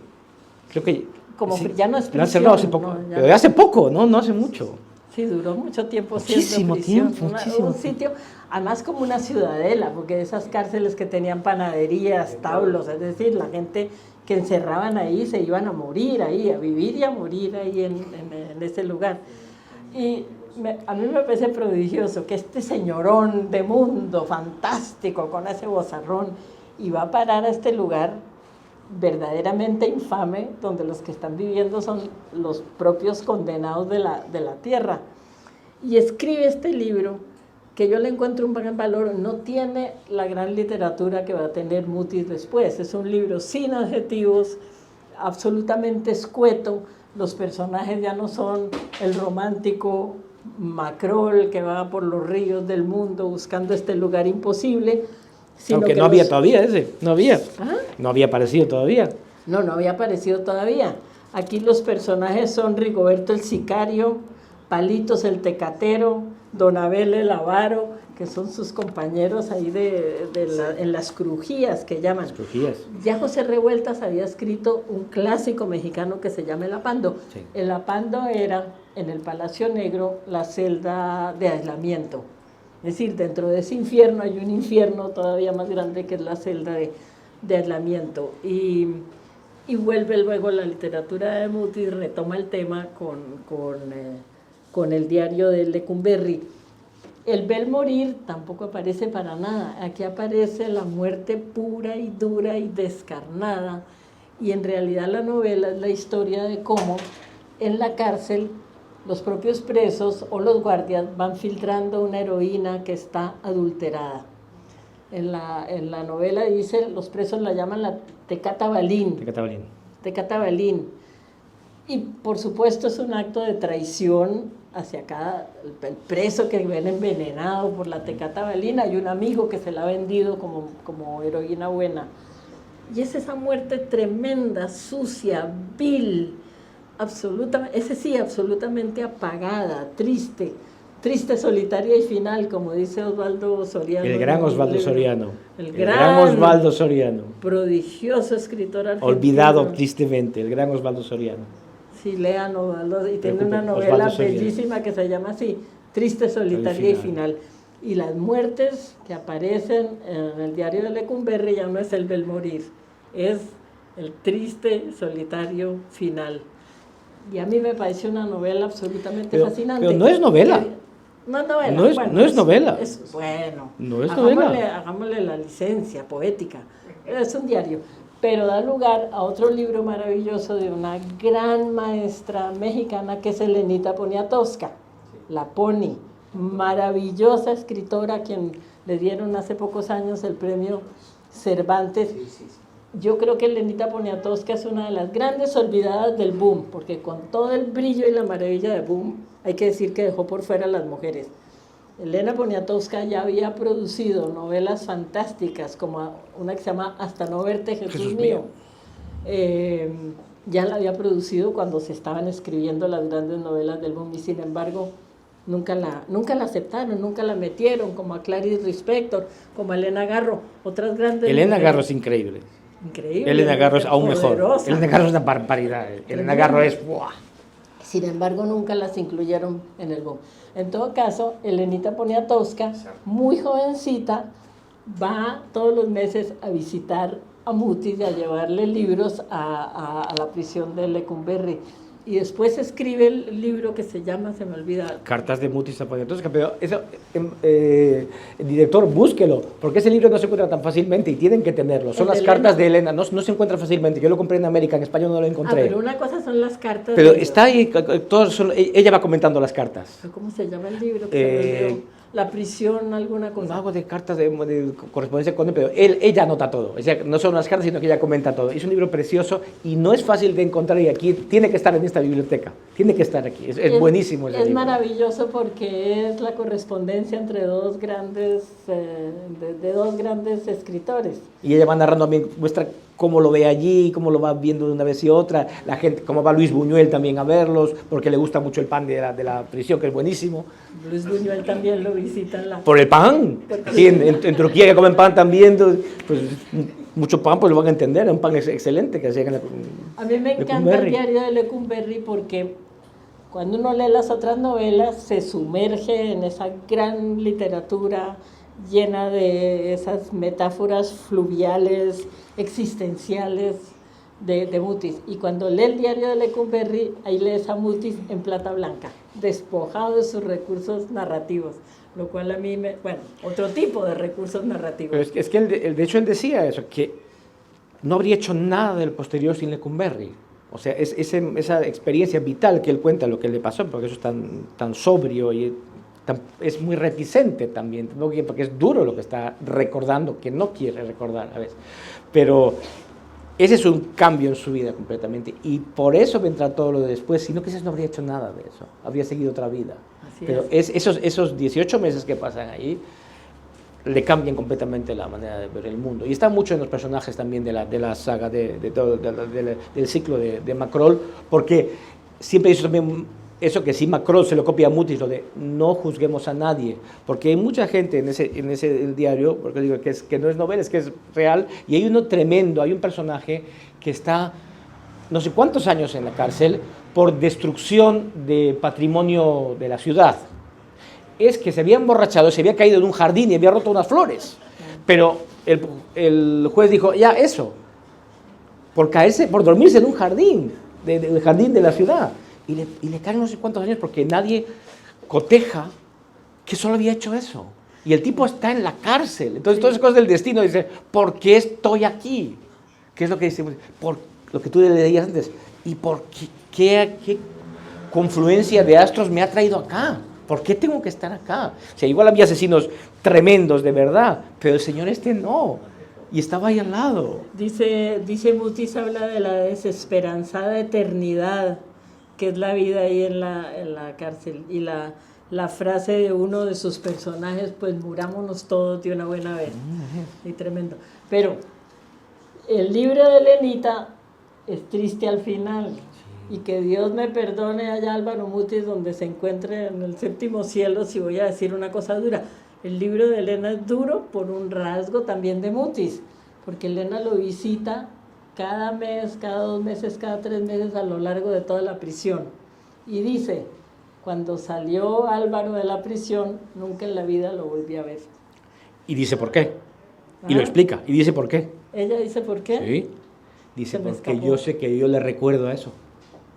S3: Creo que
S5: como sí, ya no es prisión.
S3: Lo han cerrado hace poco, no, pero hace poco, no hace mucho.
S5: Sí, duró mucho tiempo
S3: Muchísimo
S5: siendo prisión.
S3: tiempo, muchísimo
S5: Un sitio, además como una ciudadela, porque esas cárceles que tenían panaderías, tablos, es decir, la gente que encerraban ahí se iban a morir ahí, a vivir y a morir ahí en ese lugar. Y a mí me parece prodigioso que este señorón de mundo fantástico con ese vozarrón iba a parar a este lugar verdaderamente infame, donde los que están viviendo son los propios condenados de la tierra. Y escribe este libro, que yo le encuentro un gran valor. No tiene la gran literatura que va a tener Mutis después. Es un libro sin adjetivos, absolutamente escueto. Los personajes ya no son el romántico Macrol que va por los ríos del mundo buscando este lugar imposible, sino
S3: aunque
S5: que
S3: no había todavía ese, no había.
S5: ¿Ah?
S3: No había aparecido todavía.
S5: No había aparecido todavía. Aquí los personajes son Rigoberto el sicario, Palitos el tecatero, Don Abel el avaro, que son sus compañeros ahí en las crujías que llaman.
S3: Las crujías.
S5: Ya José Revueltas había escrito un clásico mexicano que se llama El Apando.
S3: Sí.
S5: El Apando era, en el Palacio Negro, la celda de aislamiento. Es decir, dentro de ese infierno hay un infierno todavía más grande que es la celda de aislamiento. Y vuelve luego la literatura de Mutis, retoma el tema con el diario de Lecumberri. El Bel Morir tampoco aparece para nada. Aquí aparece la muerte pura y dura y descarnada. Y en realidad la novela es la historia de cómo en la cárcel los propios presos o los guardias van filtrando una heroína que está adulterada. En la novela dice, los presos la llaman la Tecata Balín. Tecata Balín. Y por supuesto es un acto de traición hacia el preso que viene envenenado por la Tecata Balín. Hay un amigo que se la ha vendido como heroína buena. Y es esa muerte tremenda, sucia, vil, absolutamente apagada, triste, solitaria y final, como dice Osvaldo Soriano.
S3: El gran Osvaldo Soriano.
S5: El gran
S3: Osvaldo Soriano.
S5: Prodigioso escritor argentino.
S3: Olvidado tristemente, el gran Osvaldo Soriano.
S5: Sí, lean Osvaldo, y tiene una novela bellísima que se llama así, Triste, solitaria y final. Y las muertes que aparecen en el diario de Lecumberri ya no es el Bel Morir, es el triste, solitario final. Y a mí me pareció una novela absolutamente fascinante.
S3: Pero no es novela.
S5: No es novela.
S3: No es novela. No es novela.
S5: Hagámosle la licencia poética. Es un diario. Pero da lugar a otro libro maravilloso de una gran maestra mexicana que es Elenita Poniatowska, la Poni, maravillosa escritora a quien le dieron hace pocos años el premio Cervantes. Yo creo que Elenita Poniatowska es una de las grandes olvidadas del boom, porque con todo el brillo y la maravilla del boom, hay que decir que dejó por fuera a las mujeres. Elena Poniatowska ya había producido novelas fantásticas, como una que se llama Hasta no verte, Jesús mío. Ya la había producido cuando se estaban escribiendo las grandes novelas del boom, y sin embargo nunca la aceptaron, nunca la metieron, como a Clarice Lispector, como a Elena Garro, otras grandes
S3: Elena
S5: mujeres.
S3: Garro es increíble.
S5: Increíble.
S3: Elena Garro es aún
S5: poderosa.
S3: mejor. Elena Garro es una barbaridad. Elena Garro es... ¡buah!
S5: Sin embargo, nunca las incluyeron en el boom. En todo caso, Elenita Poniatowska, muy jovencita, va todos los meses a visitar a Mutis y a llevarle libros a la prisión de Lecumberri. Y después escribe el libro que se llama, se me olvida...
S3: Cartas de Mutis a Poniatowska. Pero eso, el director, búsquelo, porque ese libro no se encuentra tan fácilmente y tienen que tenerlo. Son las cartas de Elena, no se encuentra fácilmente. Yo lo compré en América, en español no lo encontré.
S5: pero una cosa son las cartas...
S3: Pero está ahí, ella va comentando las cartas.
S5: ¿Cómo se llama el libro? La prisión, alguna cosa.
S3: Algo de cartas de correspondencia con él, pero ella anota todo. O sea, no son las cartas, sino que ella comenta todo. Es un libro precioso y no es fácil de encontrar, y aquí tiene que estar en esta biblioteca. Tiene que estar aquí. Es buenísimo ese libro.
S5: Es maravilloso porque es la correspondencia entre dos grandes escritores.
S3: Y ella va narrando también, muestra cómo lo ve allí, cómo lo va viendo de una vez y otra, la gente, cómo va Luis Buñuel también a verlos, porque le gusta mucho el pan de la prisión, que es buenísimo.
S5: Luis Buñuel también lo visita en la...
S3: Por el pan. Sí, en Turquía que comen pan también, pues mucho pan, pues lo van a entender, es un pan excelente que hacían en la...
S5: A mí me encanta el diario de Lecumberri porque Cuando uno lee las otras novelas, se sumerge en esa gran literatura llena de esas metáforas fluviales, existenciales de Mutis. Y cuando lee el diario de Lecumberri, ahí lees a Mutis en plata blanca, despojado de sus recursos narrativos, lo cual a mí bueno, otro tipo de recursos narrativos.
S3: Pero es que de hecho él decía eso, que no habría hecho nada del posterior sin Lecumberri. O sea, esa experiencia vital que él cuenta, lo que le pasó, porque eso es tan sobrio y es muy reticente también, porque es duro lo que está recordando, que no quiere recordar a veces. Pero ese es un cambio en su vida completamente, y por eso vendrá todo lo de después, si no quizás no habría hecho nada de eso, habría seguido otra vida.
S5: Así
S3: pero esos 18 meses que pasan ahí le cambian completamente la manera de ver el mundo, y está mucho en los personajes también de la saga, del ciclo de Macrol, porque siempre hizo también eso, que si Macrol se lo copia a Mutis, lo de no juzguemos a nadie, porque hay mucha gente en ese diario, porque digo que no es novela, es que es real, y hay uno tremendo, hay un personaje que está no sé cuántos años en la cárcel por destrucción de patrimonio de la ciudad. Es que se había emborrachado, se había caído en un jardín y había roto unas flores, pero el juez dijo, ya, eso, por dormirse en un jardín, del jardín de la ciudad, y le caen no sé cuántos años porque nadie coteja que solo había hecho eso. Y el tipo está en la cárcel. Entonces, todas esas cosas del destino, dice, ¿por qué estoy aquí? ¿Qué es lo que dice? Por lo que tú le leías antes. ¿Y por qué confluencia de astros me ha traído acá? ¿Por qué tengo que estar acá? O sea, igual había asesinos tremendos de verdad, pero el señor no. Y estaba ahí al lado.
S5: Dice Mutis, habla de la desesperanzada eternidad que es la vida ahí en la cárcel, y la frase de uno de sus personajes, pues murámonos todos de una buena vez. Y tremendo. Pero el libro de Elenita es triste al final, y que Dios me perdone allá Álvaro Mutis donde se encuentre en el séptimo cielo si voy a decir una cosa dura. El libro de Elena es duro por un rasgo también de Mutis, porque Elena lo visita cada mes, cada 2 meses, cada 3 meses a lo largo de toda la prisión. Y dice, cuando salió Álvaro de la prisión, nunca en la vida lo volví a ver.
S3: Y dice por qué. Y lo explica. Y dice por qué.
S5: ¿Ella dice por qué?
S3: Sí. Dice porque yo sé que yo le recuerdo a eso.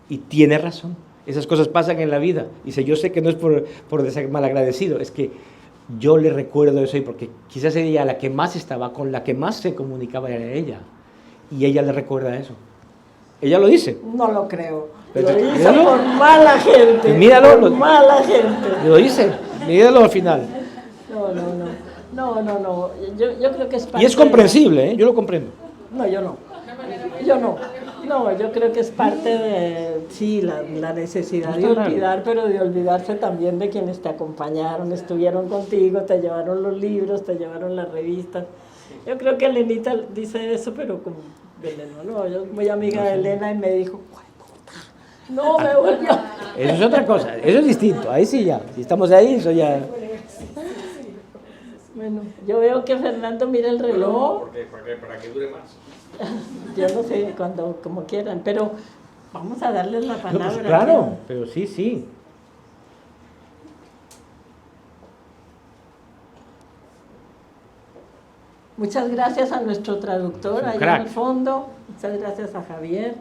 S3: Y tiene razón. Esas cosas pasan en la vida. Dice, yo sé que no es por ser malagradecido, es que yo le recuerdo eso, y porque quizás ella, la que más estaba, con la que más se comunicaba, era ella. Y ella le recuerda eso. Ella lo dice.
S5: No lo creo.
S3: Pero,
S5: lo dice
S3: míralo.
S5: por mala gente.
S3: Míralo.
S5: Por mala gente.
S3: Lo dice. Míralo al final.
S5: No. Yo creo que es parte.
S3: Y es comprensible, ¿eh? Yo lo comprendo.
S5: No, yo no. No, yo creo que es parte de, sí, la necesidad de olvidar, pero de olvidarse también de quienes te acompañaron, estuvieron contigo, te llevaron los libros, te llevaron las revistas. Yo creo que Elenita dice eso, pero como veneno, ¿no? Yo soy muy amiga de Elena y me dijo, no me volvió.
S3: Eso es otra cosa, eso es distinto, ahí sí ya, si estamos ahí, eso ya...
S5: Bueno, yo veo que Fernando mira el reloj.
S1: Para que dure más.
S5: Yo no sé, como quieran, pero vamos a darles la palabra.
S3: No, pues claro, pero sí.
S5: Muchas gracias a nuestro traductor allá en el fondo. Muchas gracias a Javier.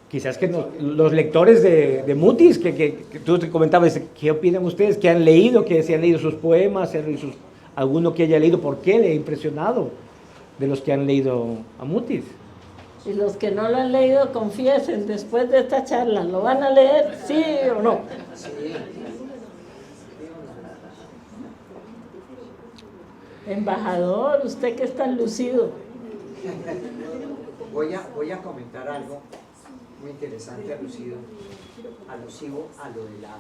S5: Quizás que los lectores de Mutis, que tú te comentabas, ¿qué opinan ustedes? ¿Qué han leído? ¿Que se han leído sus poemas? ¿Alguno que haya leído? ¿Por qué le ha impresionado de los que han leído a Mutis? Y los que no lo han leído, confiesen después de esta charla, ¿lo van a leer? ¿Sí o no?
S2: Sí.
S5: Embajador, usted que es tan lucido.
S2: Voy a comentar algo muy interesante, alusivo a lo de la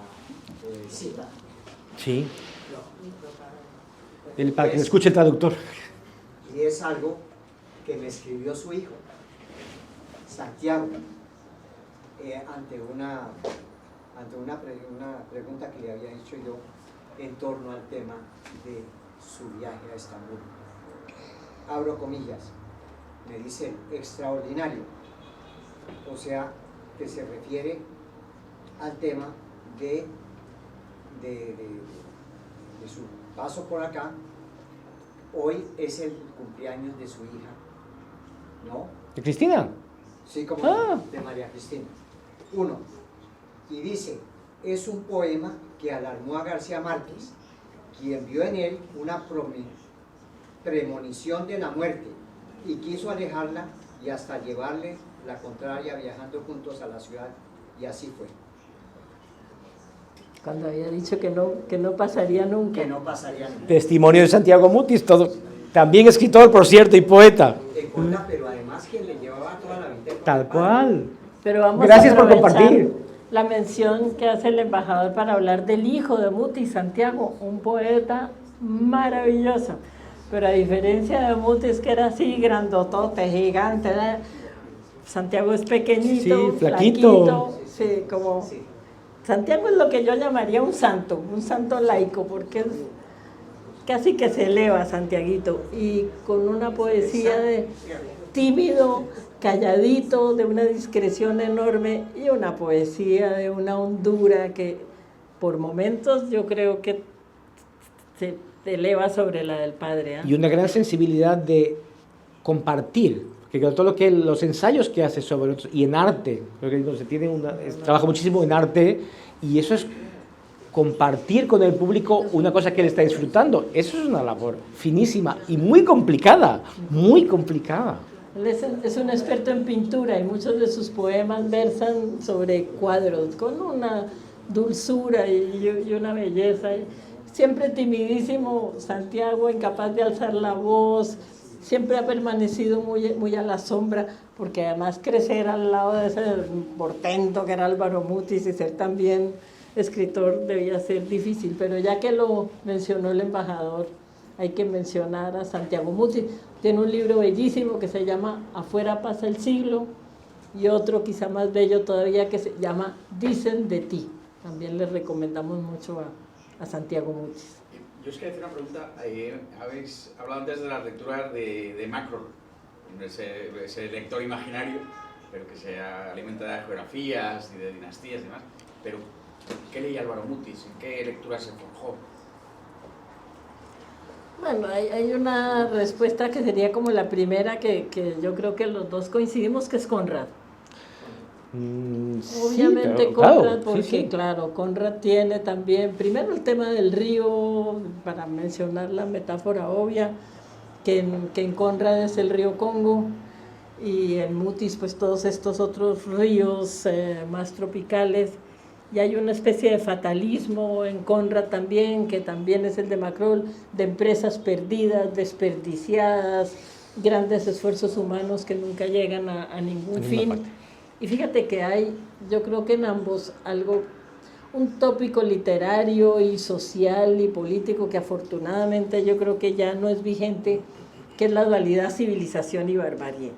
S2: cita.
S3: Sí. Para que me escuche el traductor.
S2: Y es algo que me escribió su hijo, Santiago, ante una pregunta que le había hecho yo en torno al tema de su viaje a Estambul. Abro comillas, me dice, extraordinario, os sea, que se refiere al tema de su paso por acá. Hoy es el cumpleaños de su hija, ¿no?
S3: ¿De Cristina?
S2: Sí, como de María Cristina. 1. Y dice, es un poema que alarmó a García Márquez, quien vio en él una premonición de la muerte y quiso alejarla y hasta llevarle la contraria viajando juntos a la ciudad, y así fue.
S5: Cuando había dicho que no pasaría nunca.
S2: Que no pasaría nunca.
S3: Testimonio de Santiago Mutis, todo. También escritor, por cierto, y poeta.
S2: Pero además quien le llevaba toda la vida.
S3: Tal cual.
S5: Pero vamos
S3: Gracias
S5: a
S3: por
S5: aprovechar
S3: compartir.
S5: la mención que hace el embajador para hablar del hijo de Mutis, Santiago, un poeta maravilloso. Pero a diferencia de Mutis, que era así, grandotote, gigante, ¿verdad? Santiago es pequeñito,
S3: Sí, flaquito.
S5: Sí, como... Santiago es lo que yo llamaría un santo laico, porque es casi que se eleva Santiaguito, y con una poesía de tímido, calladito, de una discreción enorme, y una poesía de una hondura que por momentos yo creo que se eleva sobre la del padre, ¿eh?
S3: Y una gran sensibilidad de compartir, que todo lo que los ensayos que hace sobre otros, y en arte, creo que se tiene trabaja muchísimo en arte, y eso es compartir con el público una cosa que él está disfrutando. Eso es una labor finísima y muy complicada, muy complicada.
S5: Él es un experto en pintura y muchos de sus poemas versan sobre cuadros con una dulzura y una belleza. Siempre timidísimo Santiago, incapaz de alzar la voz, siempre ha permanecido muy a la sombra, porque además crecer al lado de ese portento que era Álvaro Mutis y ser también escritor debía ser difícil, pero ya que lo mencionó el embajador, hay que mencionar a Santiago Mutis. Tiene un libro bellísimo que se llama Afuera pasa el siglo, y otro quizá más bello todavía que se llama Dicen de ti. También les recomendamos mucho a Santiago Mutis.
S1: Yo os quería hacer una pregunta. Habéis hablado antes de las lecturas de Macron, ese lector imaginario, pero que se alimenta de geografías y de dinastías y demás. Pero, ¿qué leía Álvaro Mutis? ¿En qué lectura se forjó?
S5: Bueno, hay una respuesta que sería como la primera que yo creo que los dos coincidimos, que es Conrad. Obviamente
S3: sí,
S5: Conrad,
S3: claro,
S5: porque
S3: sí.
S5: Claro, Conrad tiene también, primero el tema del río, para mencionar la metáfora obvia, que en Conrad es el río Congo, y en Mutis pues todos estos otros ríos más tropicales, y hay una especie de fatalismo en Conrad también, que también es el de Macron, de empresas perdidas, desperdiciadas, grandes esfuerzos humanos que nunca llegan a ningún fin. Y fíjate que hay, yo creo que en ambos, un tópico literario y social y político que afortunadamente yo creo que ya no es vigente, que es la dualidad civilización y barbarie.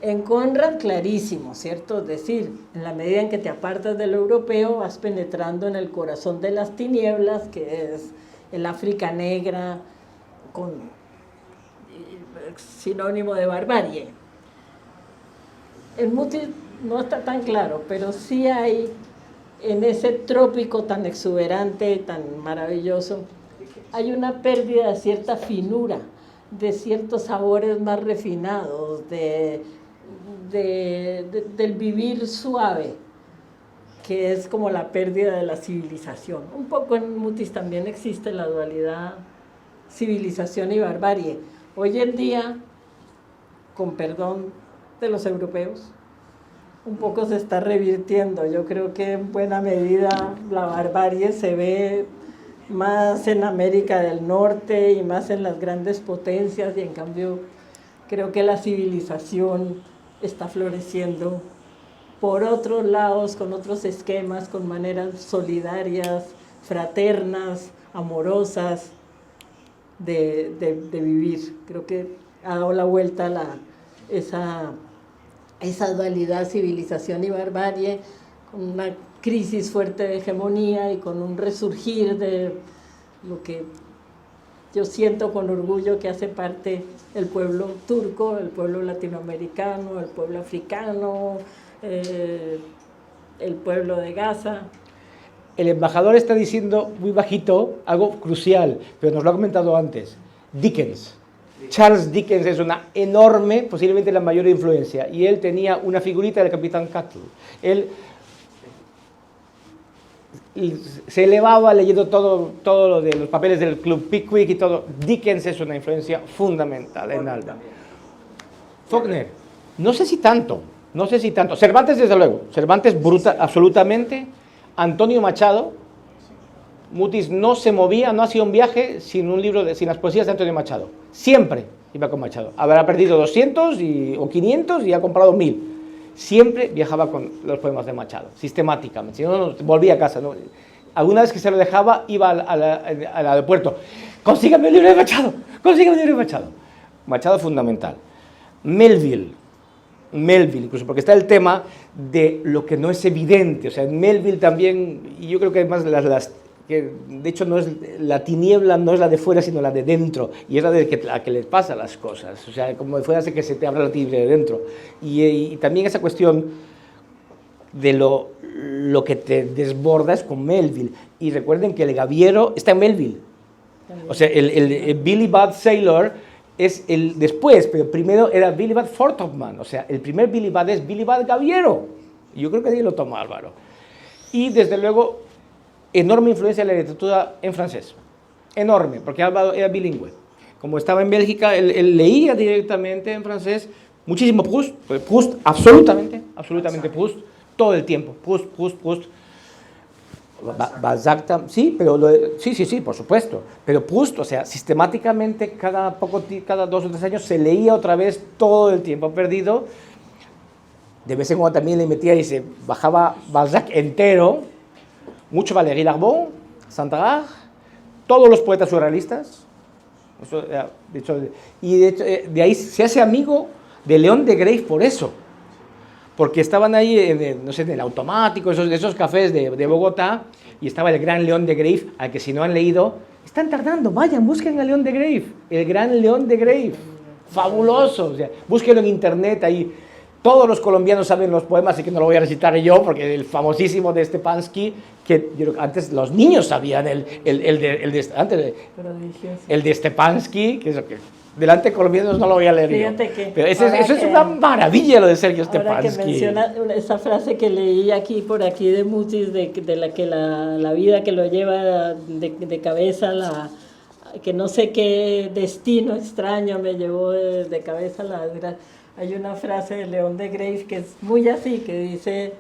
S5: En Conrad, clarísimo, ¿cierto? Es decir, en la medida en que te apartas del europeo, vas penetrando en el corazón de las tinieblas, que es el África negra, con sinónimo de barbarie. En Mutis no está tan claro, pero sí hay en ese trópico tan exuberante, tan maravilloso, hay una pérdida de cierta finura, de ciertos sabores más refinados, del vivir suave, que es como la pérdida de la civilización. Un poco en Mutis también existe la dualidad civilización y barbarie. Hoy en día, con perdón de los europeos, un poco se está revirtiendo. Yo creo que en buena medida la barbarie se ve más en América del Norte y más en las grandes potencias, y en cambio creo que la civilización está floreciendo por otros lados, con otros esquemas, con maneras solidarias, fraternas, amorosas de vivir. Creo que ha dado la vuelta esa dualidad civilización y barbarie, con una crisis fuerte de hegemonía y con un resurgir de lo que yo siento con orgullo que hace parte el pueblo turco, el pueblo latinoamericano, el pueblo africano, el pueblo de Gaza.
S3: El embajador está diciendo muy bajito algo crucial, pero nos lo ha comentado antes. Dickens. Charles Dickens es una enorme, posiblemente la mayor influencia, y él tenía una figurita del Capitán Cuttle. Él se elevaba leyendo todo lo de los papeles del Club Pickwick y todo. Dickens es una influencia fundamental en Alba. Faulkner, no sé si tanto. Cervantes, desde luego. Cervantes, bruta, absolutamente. Antonio Machado. Mutis no se movía, no hacía un viaje sin un libro, sin las poesías de Antonio Machado. Siempre iba con Machado. Habrá perdido 200 o 500 y ha comprado 1000. Siempre viajaba con los poemas de Machado, sistemáticamente. Si no, volvía a casa. ¿No? Alguna vez que se lo dejaba, iba al aeropuerto. Consígame un libro de Machado. Consígame un libro de Machado. Machado fundamental. Melville, incluso porque está el tema de lo que no es evidente. O sea, en Melville también, y yo creo que además que de hecho no es la tiniebla, no es la de fuera, sino la de dentro, y es la que le pasa las cosas. O sea, como de fuera hace que se te abra la tiniebla de dentro. Y también esa cuestión de lo que te desborda es con Melville. Y recuerden que el Gaviero está en Melville. O sea, el Billy Budd Sailor es el después, pero primero era Billy Budd Fortopman. O sea, el primer Billy Budd es Billy Budd Gaviero. Y yo creo que de ahí lo tomó Álvaro. Y desde luego, enorme influencia en la literatura en francés. Enorme, porque Álvaro era bilingüe. Como estaba en Bélgica, él leía directamente en francés. Muchísimo Proust, absolutamente Proust, todo el tiempo. Proust. Balzac, sí, pero sí, por supuesto. Pero Proust, o sea, sistemáticamente cada 2 o 3 años se leía otra vez todo el tiempo perdido. De vez en cuando también le metía y se bajaba Balzac entero. Mucho Valéry Larbon, Saint-Arrard, todos los poetas surrealistas. De ahí se hace amigo de León de Greiff por eso. Porque estaban ahí, en el automático, esos cafés de Bogotá, y estaba el gran León de Greiff, al que si no han leído, están tardando, vayan, busquen a León de Greiff, el gran León de Greiff, fabuloso, o sea, búsquenlo en internet, ahí todos los colombianos saben los poemas, así que no lo voy a recitar yo, porque el famosísimo de Stepansky, que antes los niños sabían, el de Stepansky, que delante de colombianos no lo voy a leer.
S5: Fíjate yo.
S3: Pero eso es una maravilla lo de Sergio Stepansky.
S5: Ahora que menciona esa frase que leí por aquí de Mutis, de la que la vida que lo lleva de cabeza, que no sé qué destino extraño me llevó de cabeza la desgracia. Hay una frase de León de Greiff que es muy así, que dice: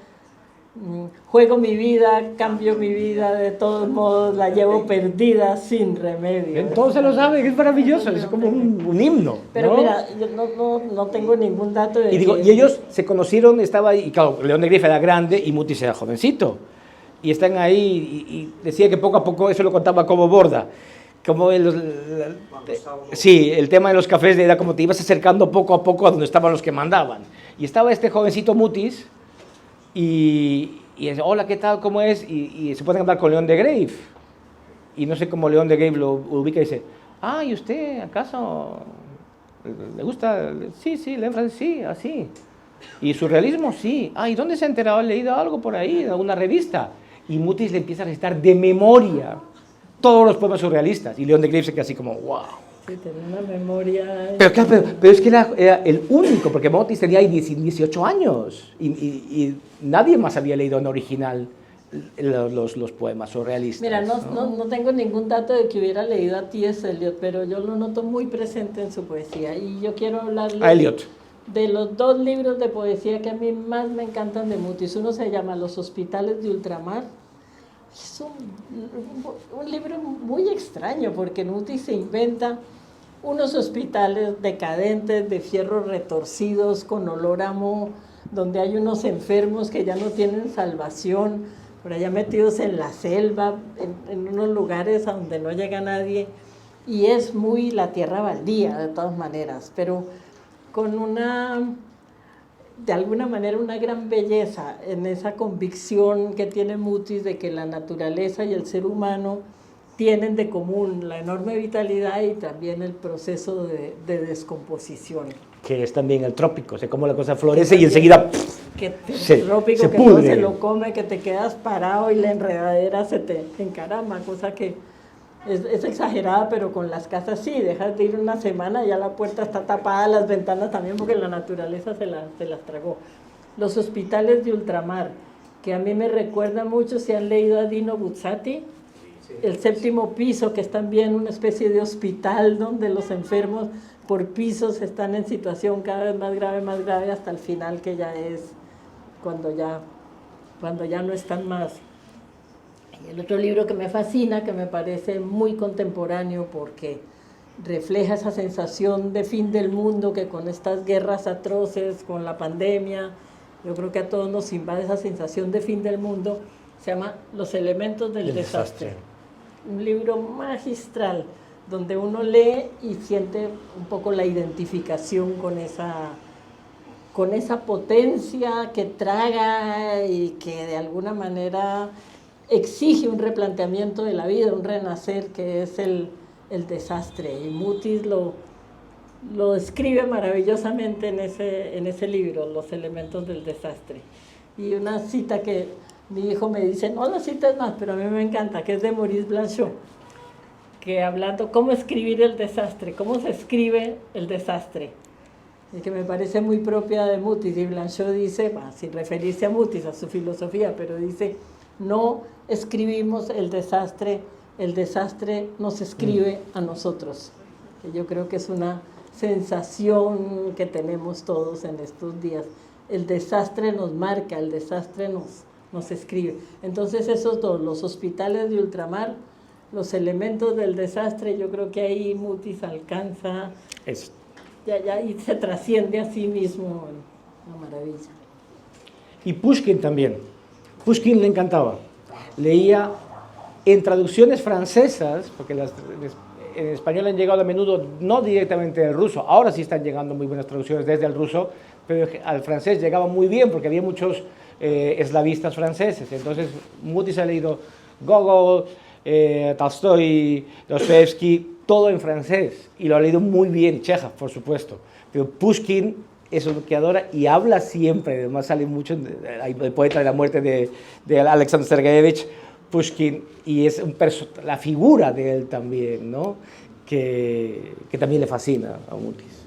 S5: juego mi vida, cambio mi vida, de todos modos la llevo perdida sin remedio.
S3: Entonces lo saben, es maravilloso, es como un himno.
S5: Pero
S3: ¿no?
S5: mira, yo no tengo ningún dato de
S3: y ellos se conocieron, estaba ahí, y claro, León de Greiff era grande y Mutis era jovencito. Y están ahí, y decía que poco a poco, eso lo contaba Cobo Borda, como el tema de los cafés era como te ibas acercando poco a poco a donde estaban los que mandaban. Y estaba este jovencito Mutis, y dice, hola, ¿qué tal? ¿Cómo es? Y se pueden hablar con León de Greiff. Y no sé cómo León de Greiff lo ubica y dice, ¿y usted acaso le gusta? Sí, lee en francés, sí, así. ¿Y surrealismo? Sí. ¿Y dónde se ha enterado? ¿Ha leído algo por ahí, en alguna revista? Y Mutis le empieza a recitar de memoria todos los poemas surrealistas. Y León de Greiff se queda así como, wow.
S5: Sí, tiene una memoria...
S3: Pero es que era el único, porque Mutis tenía ahí 18 años y nadie más había leído en original los poemas surrealistas.
S5: Mira, no tengo ningún dato de que hubiera leído a T.S. Eliot, pero yo lo noto muy presente en su poesía. Y yo quiero hablarles
S3: A Eliot.
S5: de los 2 libros de poesía que a mí más me encantan de Mutis. Uno se llama Los Hospitales de Ultramar. Es un libro muy extraño, porque Mutis se inventa unos hospitales decadentes, de fierro retorcidos, con olor a moho, donde hay unos enfermos que ya no tienen salvación, por allá metidos en la selva, en unos lugares a donde no llega nadie, y es muy la tierra baldía, de todas maneras, pero con de alguna manera una gran belleza en esa convicción que tiene Mutis de que la naturaleza y el ser humano tienen de común la enorme vitalidad y también el proceso de descomposición.
S3: que es también el trópico, o sea, cómo la cosa florece y enseguida
S5: trópico,
S3: se
S5: que
S3: pudre.
S5: todo se lo come, que te quedas parado y la enredadera se te encarama, cosa que es exagerada, pero con las casas sí, dejas de ir una semana, ya la puerta está tapada, las ventanas también, porque la naturaleza se las tragó. Los hospitales de ultramar, que a mí me recuerda mucho, si han leído a Dino Buzzati, el séptimo piso, que es también una especie de hospital donde los enfermos por pisos están en situación cada vez más grave, hasta el final, que ya es cuando ya no están más. Y el otro libro que me fascina, que me parece muy contemporáneo porque refleja esa sensación de fin del mundo que con estas guerras atroces, con la pandemia, yo creo que a todos nos invade esa sensación de fin del mundo, se llama Los elementos del desastre. Un libro magistral, donde uno lee y siente un poco la identificación con esa potencia que traga y que de alguna manera exige un replanteamiento de la vida, un renacer, que es el desastre. Y Mutis lo describe maravillosamente en ese libro, Los elementos del desastre. Y una cita que mi hijo me dice, no la cites más, pero a mí me encanta, que es de Maurice Blanchot, que hablando cómo escribir el desastre, cómo se escribe el desastre, y que me parece muy propia de Mutis. Y Blanchot dice, sin referirse a Mutis, a su filosofía, pero dice, no escribimos el desastre nos escribe a nosotros. Que yo creo que es una sensación que tenemos todos en estos días. El desastre nos marca, el desastre nos escribe. Entonces esos dos, los hospitales de ultramar, los elementos del desastre, yo creo que ahí Mutis alcanza, ya y se trasciende a sí mismo, una maravilla.
S3: Y Pushkin también. Pushkin le encantaba. Leía en traducciones francesas, porque en español han llegado a menudo no directamente del ruso, ahora sí están llegando muy buenas traducciones desde el ruso, pero al francés llegaba muy bien porque había muchos eslavistas franceses. Entonces Mutis ha leído Gogol, Tolstoy, Dostoevsky, todo en francés, y lo ha leído muy bien. Chekhov, por supuesto, pero Pushkin es lo que adora y habla siempre. Además sale mucho el poeta de la muerte de Alexander Sergeyevich Pushkin, y es la figura de él también, ¿no? que también le fascina a Mutis.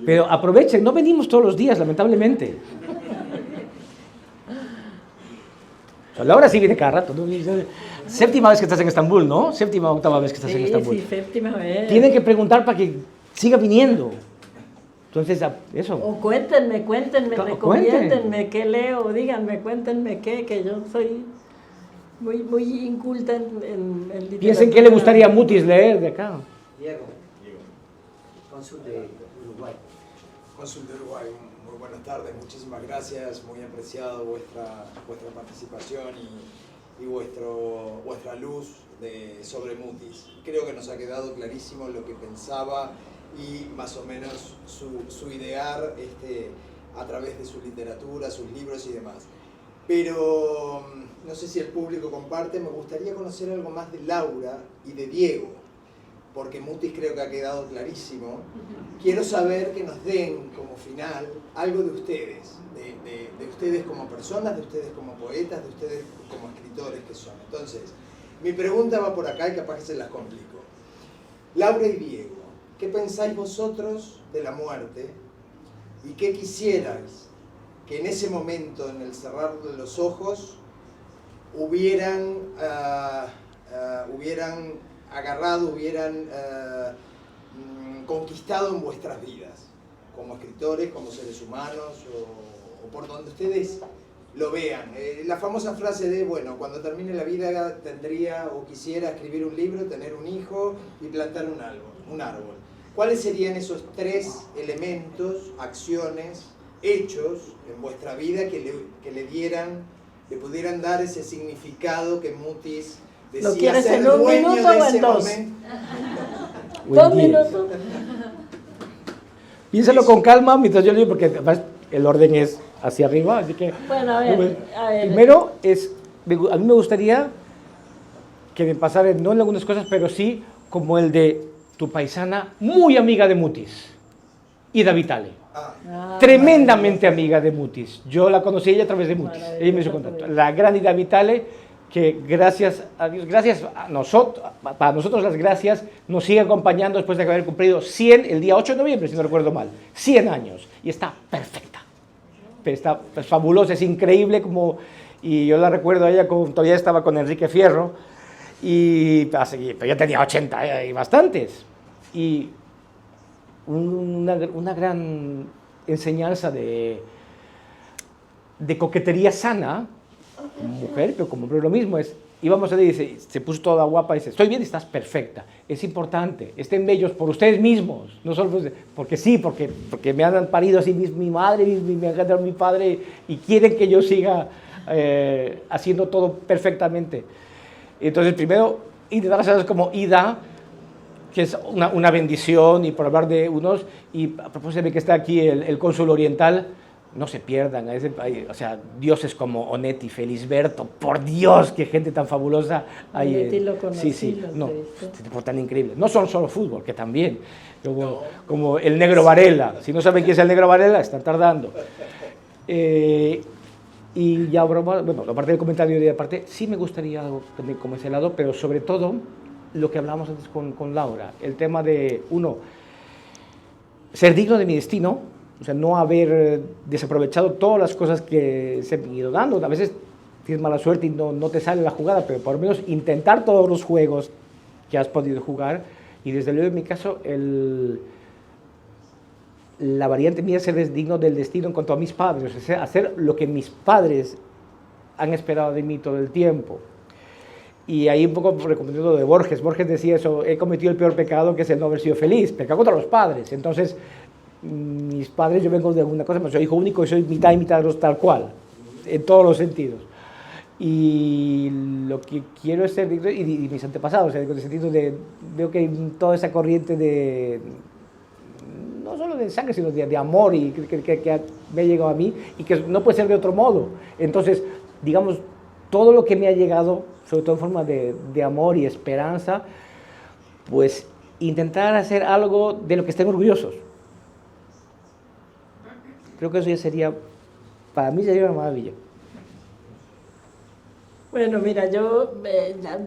S3: Pero aprovechen, no venimos todos los días, lamentablemente. Laura sí viene cada rato, ¿no? Séptima vez que estás en Estambul, ¿no? Séptima o octava vez que estás en Estambul.
S5: Sí, séptima vez.
S3: Tienen que preguntar para que siga viniendo. Entonces, eso.
S5: O cuéntenme, recomiéndenme qué leo, díganme, cuéntenme qué, que yo soy muy inculta en literatura.
S3: Piensen qué le gustaría a Mutis leer de acá.
S2: Diego, cónsul de Uruguay.
S6: Cónsul de Uruguay, muy buenas tardes, muchísimas gracias, muy apreciado vuestra participación y vuestra luz sobre Mutis. Creo que nos ha quedado clarísimo lo que pensaba y más o menos su idear a través de su literatura, sus libros y demás. Pero no sé si el público comparte, me gustaría conocer algo más de Laura y de Diego, porque Mutis creo que ha quedado clarísimo. Quiero saber que nos den como final algo de ustedes, de ustedes como personas, de ustedes como poetas, de ustedes como escritores que son. Entonces, mi pregunta va por acá y capaz que se las complico. Laura y Diego, ¿qué pensáis vosotros de la muerte? ¿Y qué quisierais que en ese momento, en el cerrar de los ojos, hubieran agarrado, hubieran conquistado en vuestras vidas, como escritores, como seres humanos, o por donde ustedes lo vean? La famosa frase de, bueno, cuando termine la vida tendría o quisiera escribir un libro, tener un hijo y plantar un árbol. ¿Cuáles serían esos tres elementos, acciones, hechos en vuestra vida que le pudieran dar ese significado que Mutis decía?
S5: ¿Lo quieres
S6: ser
S5: en un
S6: dueño
S5: minuto
S6: de
S5: o en
S6: ese
S5: dos?
S6: momento?
S5: 2 minutos.
S3: Piénsalo con calma mientras yo leo, porque además el orden es hacia arriba, así que...
S5: Bueno, a ver.
S3: Primero, a mí me gustaría que me pasaran, no en algunas cosas, pero sí como el de tu paisana, muy amiga de Mutis, Ida Vitale. Tremendamente amiga de Mutis. Yo la conocí ella a través de Mutis. Ella me hizo contacto. La gran Ida Vitale, que gracias a Dios, gracias a nosotros, para nosotros las gracias, nos sigue acompañando después de haber cumplido 100, el día 8 de noviembre, si no recuerdo mal. 100 años. Y está perfecta. Está fabulosa, es increíble como... Y yo la recuerdo a ella, todavía estaba con Enrique Fierro, pero yo tenía 80 y bastantes. Y una gran enseñanza de coquetería sana, mujer, pero como hombre lo mismo, íbamos a decir, se puso toda guapa y dice, estoy bien y estás perfecta, es importante, estén bellos por ustedes mismos, no solo porque sí, porque me han parido así mi madre, me han dado mi padre y quieren que yo siga haciendo todo perfectamente. Entonces primero, intentar hacerlas como Ida, que es una bendición, y por hablar de unos, y a propósito de que está aquí el cónsul oriental, no se pierdan, o sea, dioses como Onetti, Felisberto, por Dios, qué gente tan fabulosa hay.
S5: Onetti lo conocí,
S3: sí, no, tan increíble. No son solo fútbol, que también, como el Negro Varela. Si no saben quién es el Negro Varela, están tardando. Y ya, bueno, aparte del comentario de aparte, sí me gustaría algo también como ese lado, pero sobre todo lo que hablábamos antes con Laura, el tema de, uno, ser digno de mi destino, o sea, no haber desaprovechado todas las cosas que se han ido dando. A veces tienes mala suerte y no te sale la jugada, pero por lo menos intentar todos los juegos que has podido jugar. Y desde luego, en mi caso, la variante mía es ser digno del destino en cuanto a mis padres, o sea, hacer lo que mis padres han esperado de mí todo el tiempo. Y ahí un poco recomendando de Borges. Borges decía eso, he cometido el peor pecado, que es el no haber sido feliz, pecado contra los padres. Entonces, mis padres, yo vengo de alguna cosa, pero soy hijo único y soy mitad y mitad tal cual, en todos los sentidos. Y lo que quiero es ser digno, y mis antepasados, en el sentido de, veo que hay toda esa corriente de, no solo de sangre, sino de amor, y que me ha llegado a mí, y que no puede ser de otro modo. Entonces, digamos, todo lo que me ha llegado, sobre todo en forma de amor y esperanza, pues intentar hacer algo de lo que estén orgullosos. Creo que eso ya sería, para mí sería una maravilla.
S5: Bueno, mira, yo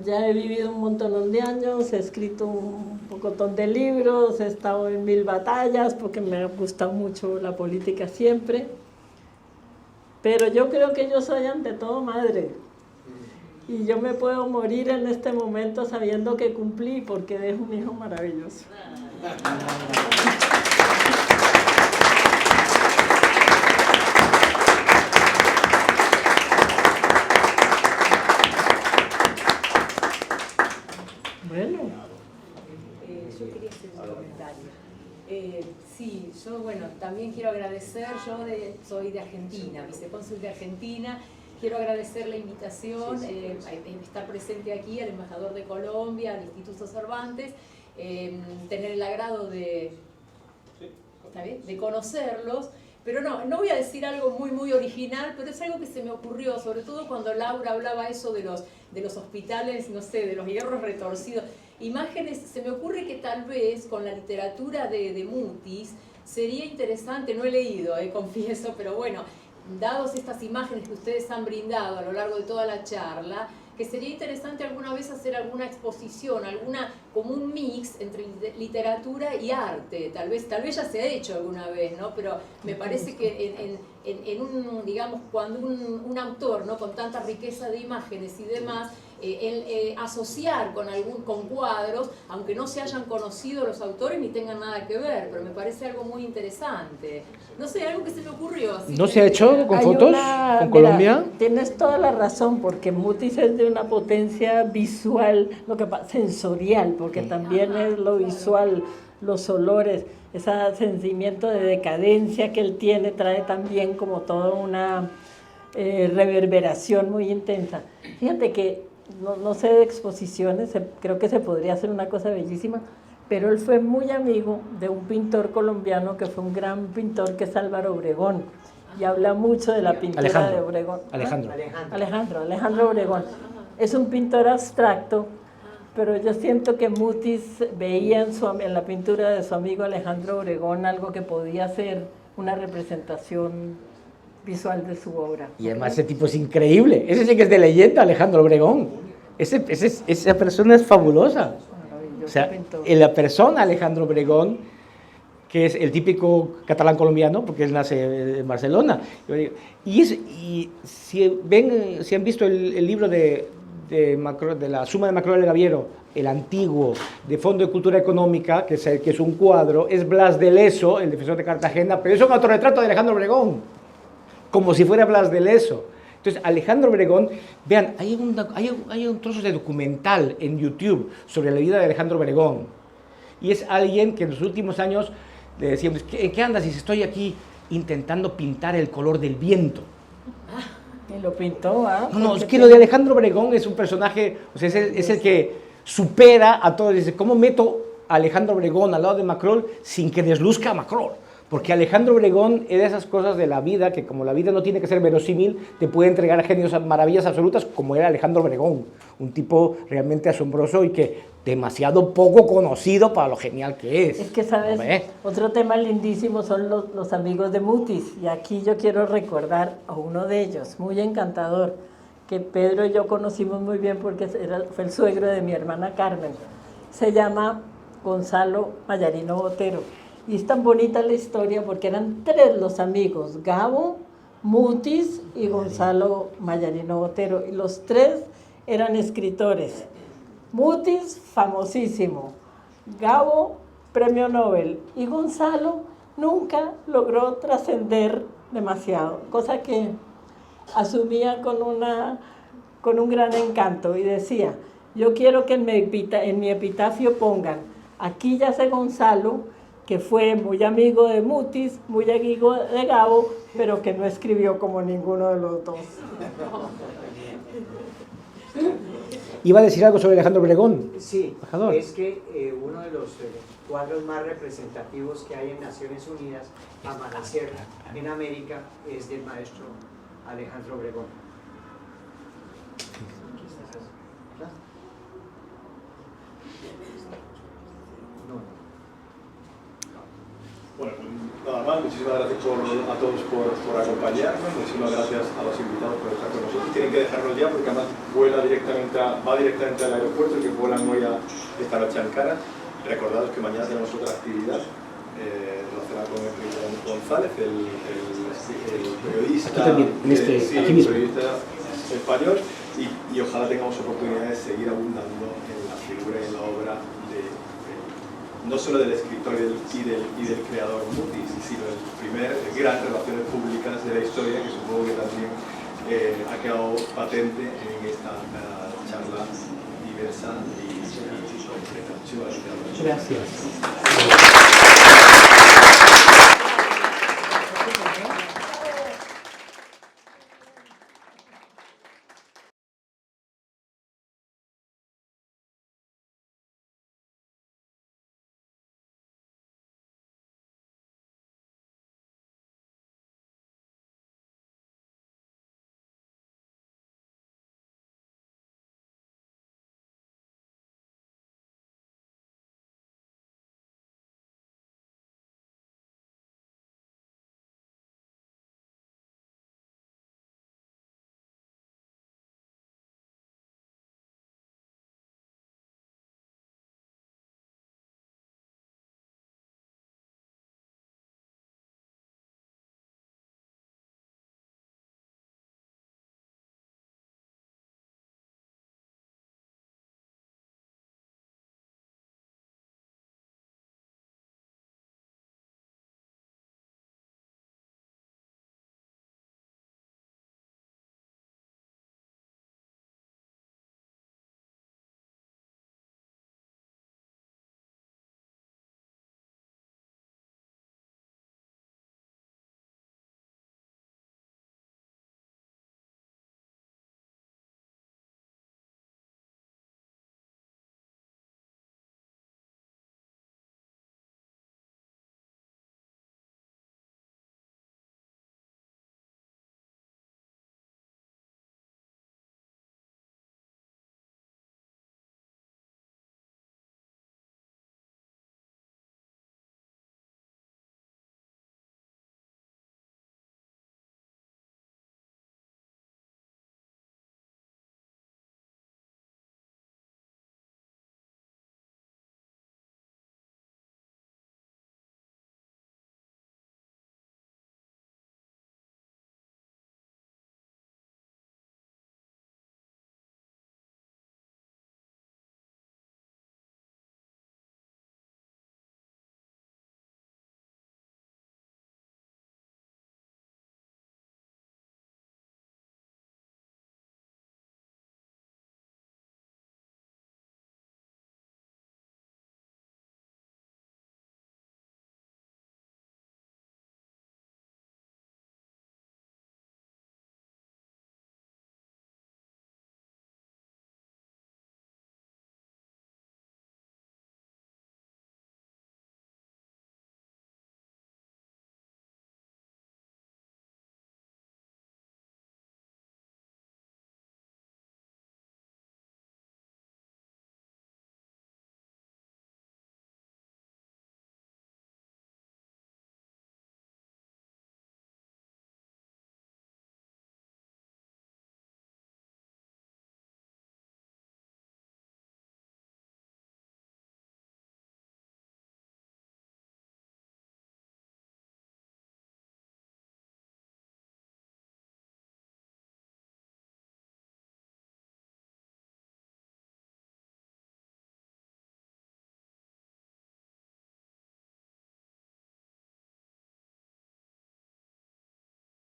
S5: ya he vivido un montón de años, he escrito un pocotón de libros, he estado en 1000 batallas porque me ha gustado mucho la política siempre, pero yo creo que yo soy ante todo madre y yo me puedo morir en este momento sabiendo que cumplí porque dejo un hijo maravilloso. Bueno.
S7: Yo quería hacer un comentario. Sí, yo, bueno, también quiero agradecer, soy de Argentina, vicecónsul de Argentina, quiero agradecer la invitación, estar presente aquí, al embajador de Colombia, al Instituto Cervantes, tener el agrado de conocerlos. Pero no voy a decir algo muy original, pero es algo que se me ocurrió, sobre todo cuando Laura hablaba eso de los hospitales, no sé, de los hierros retorcidos. Imágenes, se me ocurre que tal vez con la literatura de Mutis sería interesante, no he leído, confieso, pero bueno, dados estas imágenes que ustedes han brindado a lo largo de toda la charla, que sería interesante alguna vez hacer alguna exposición, como un mix entre literatura y arte, tal vez ya se ha hecho alguna vez, ¿no? Pero me parece que digamos, cuando un autor, ¿no?, con tanta riqueza de imágenes y demás, asociar con cuadros, aunque no se hayan conocido los autores ni tengan nada que ver, pero me parece algo muy interesante. No sé, algo que se me ocurrió.
S3: ¿No se ha hecho con fotos con Colombia?
S5: Mira, tienes toda la razón, porque Mutis es de una potencia visual, sensorial, porque también es lo visual, los olores, ese sentimiento de decadencia que él tiene, trae también como toda una reverberación muy intensa. Fíjate que no sé de exposiciones, creo que se podría hacer una cosa bellísima, pero él fue muy amigo de un pintor colombiano que fue un gran pintor, que es Álvaro Obregón, y habla mucho de la pintura de Obregón.
S3: Alejandro
S5: Obregón. Es un pintor abstracto pero yo siento que Mutis veía en la pintura de su amigo Alejandro Obregón algo que podía ser una representación visual de su obra.
S3: Y además ese tipo es increíble, ese sí que es de leyenda, Alejandro Obregón. Esa persona es fabulosa. O sea, la persona Alejandro Obregón, que es el típico catalán colombiano, porque él nace en Barcelona. Y si han visto el libro de la Suma de Macrol del Gaviero, el antiguo, de Fondo de Cultura Económica, que es un cuadro, es Blas de Leso, el defensor de Cartagena, pero es un autorretrato de Alejandro Obregón, como si fuera Blas de Leso. Entonces, Alejandro Obregón, vean, hay un trozo de documental en YouTube sobre la vida de Alejandro Obregón, y es alguien que en los últimos años le decíamos, ¿en qué andas? Y dice, estoy aquí intentando pintar el color del viento.
S5: Y lo pintó, ¿ah?
S3: No, es que lo de Alejandro Obregón es un personaje, o sea, es el que supera a todos. Dice, ¿cómo meto a Alejandro Obregón al lado de Macrol sin que desluzca a Macrol? Porque Alejandro Obregón es de esas cosas de la vida que, como la vida no tiene que ser verosímil, te puede entregar genios, maravillas absolutas, como era Alejandro Obregón, un tipo realmente asombroso y que demasiado poco conocido para lo genial que es.
S5: Es que, ¿sabes? Otro tema lindísimo son los amigos de Mutis, y aquí yo quiero recordar a uno de ellos, muy encantador, que Pedro y yo conocimos muy bien porque fue el suegro de mi hermana Carmen. Se llama Gonzalo Mayarino Botero. Y es tan bonita la historia porque eran tres los amigos, Gabo, Mutis y Gonzalo Mayarino Botero. Y los tres eran escritores. Mutis, famosísimo. Gabo, premio Nobel. Y Gonzalo nunca logró trascender demasiado, cosa que asumía con un gran encanto. Y decía, yo quiero que en mi epitafio pongan, aquí yace Gonzalo, que fue muy amigo de Mutis, muy amigo de Gabo, pero que no escribió como ninguno de los dos.
S3: ¿Iba a decir algo sobre Alejandro Obregón?
S2: Sí,
S3: embajador.
S2: Es que uno de los cuadros más representativos que hay en Naciones Unidas, Amanecer en América, es del maestro Alejandro Obregón.
S8: Bueno, pues nada más, muchísimas gracias a todos por acompañarnos, muchísimas gracias a los invitados por estar con nosotros. Tienen que dejarnos ya porque además va directamente al aeropuerto, que vuelan hoy esta noche a Ankara. Recordados que mañana tenemos otra actividad relacionada con el presidente González, el periodista, periodista español, y ojalá tengamos oportunidad de seguir abundando en la figura y en la obra no solo del escritor y del creador Mutis, sino el primer gran relaciones públicas de la historia, que supongo que también ha quedado patente en esta charla diversa y completa. Muchas gracias.
S3: Gracias.